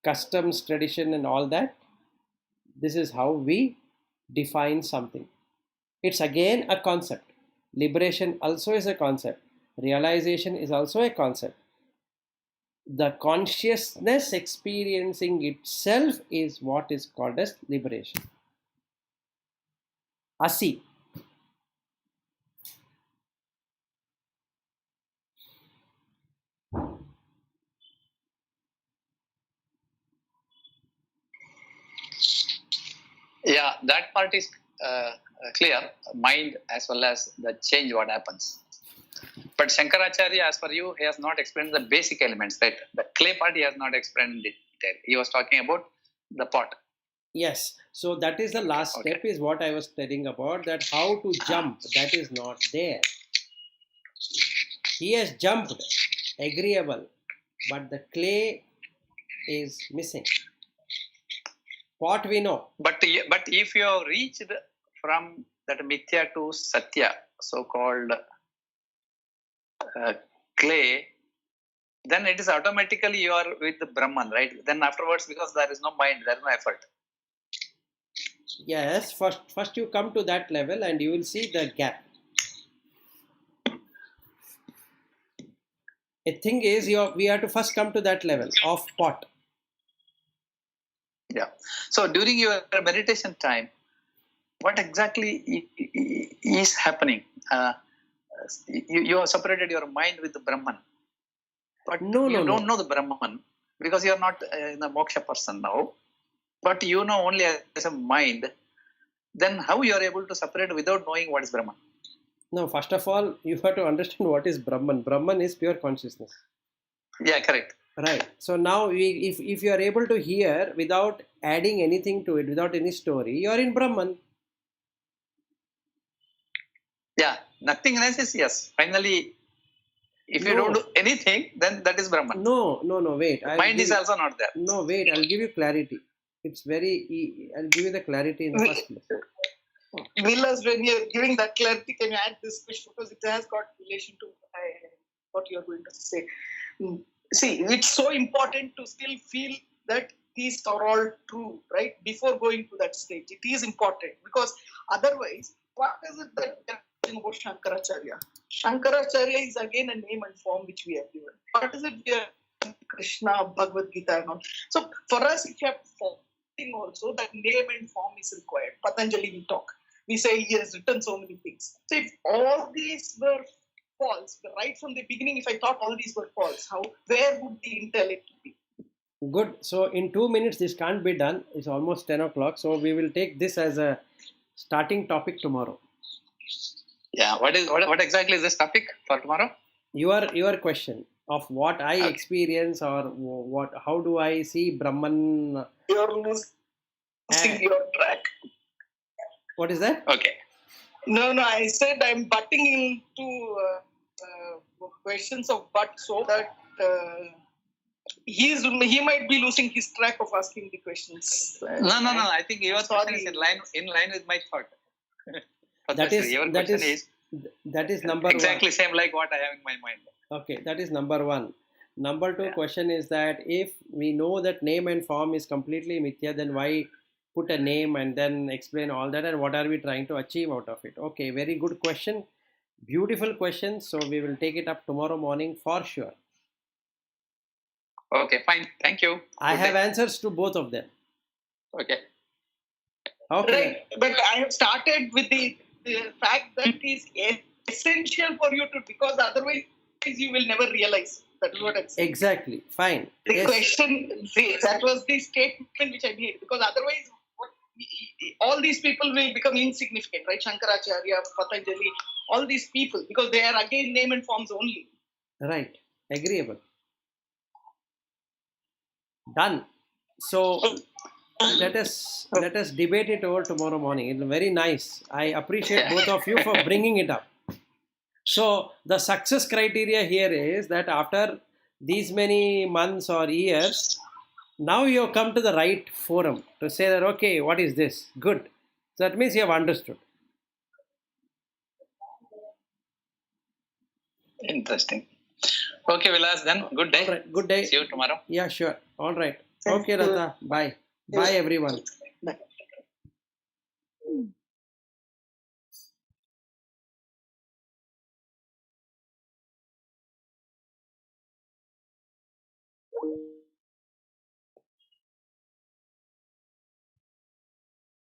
D: customs, tradition, and all that, this is how we define something. It's again a concept. Liberation also is a concept. Realization is also a concept. The consciousness experiencing itself is what is called as liberation. Asi.
F: Yeah, that part is clear, mind as well as the change what happens. But Shankaracharya, as per you, he has not explained the basic elements, right? The clay part he has not explained in detail. He was talking about the pot.
D: Yes, so that is the last step, is what I was telling about, that how to jump, that is not there. He has jumped, agreeable, but the clay is missing. What we know.
F: But if you have reached from that mithya to satya, so-called clay, then it is automatically you are with the Brahman, right? Then afterwards, because there is no mind, there is no effort.
D: Yes, first you come to that level and you will see the gap. A thing is, we have to first come to that level of pot.
F: Yeah. So during your meditation time, what exactly is happening? You have separated your mind with the Brahman, but
D: No,
F: you
D: no,
F: don't
D: no.
F: know the Brahman because you are not the moksha person now. But you know only as a mind. Then how you are able to separate without knowing what is Brahman?
D: No, first of all, you have to understand what is Brahman. Brahman is pure consciousness.
F: Yeah, correct.
D: Right. So now, if you are able to hear without adding anything to it, without any story, you are in Brahman.
F: Yeah, nothingness is yes. Finally, if you
D: No.
F: don't do anything, then that is Brahman.
D: No, wait.
F: Mind is also not there.
D: No, wait. I'll give you clarity. It's I'll give you the clarity in the first place.
C: Vilas, when you're giving that clarity, can you add this question because it has got relation to what you're going to say. See, it's so important to still feel that these are all true, right? Before going to that stage, it is important because otherwise, what is it that we are talking about Shankaracharya? Shankaracharya is again a name and form which we have given. What is it we are Krishna, Bhagavad Gita, and all? So for us, if you have thing also, that name and form is required. Patanjali we talk. We say he has written so many things. So if all these were false, right from the beginning, if I thought all these were false, where would the intellect be?
D: Good. So in 2 minutes, this can't be done. It's almost 10 o'clock. So we will take this as a starting topic tomorrow.
F: Yeah. What exactly is this topic for tomorrow?
D: Your question of what I experience or how do I see Brahman?
C: You're losing your track.
D: What is that?
F: Okay.
C: No, I said I'm butting into questions of but so that he might be losing his track of asking the questions.
F: No. I think your question is in line with my thought.
D: That is number
F: exactly
D: one.
F: Same like what I have in my mind.
D: Okay, that is number one. Number two question is that if we know that name and form is completely mithya, then why put a name and then explain all that, and what are we trying to achieve out of it? Okay, very good question. Beautiful question. So we will take it up tomorrow morning for sure.
F: Okay, fine. Thank you.
D: I have answers to both of them.
F: Okay.
C: Right, but I have started with the fact that it is essential for you to, because otherwise you will never realize. That is what I'm saying.
D: Exactly. Fine.
C: The question, that was the statement which I made, because otherwise all these people will become insignificant, right? Shankaracharya, Patanjali, all these people, because they are again name and forms only.
D: Right. Agreeable. Done. So let us debate it over tomorrow morning. It's very nice. I appreciate both of you for bringing it up. So the success criteria here is that after these many months or years, now you have come to the right forum to say that, okay, what is this? Good. So that means you have understood.
F: Interesting. Okay, Vilas, then good day.
D: All right. Good day.
F: See you tomorrow.
D: Yeah, sure. All right. Okay, Rata. Bye. Bye, everyone.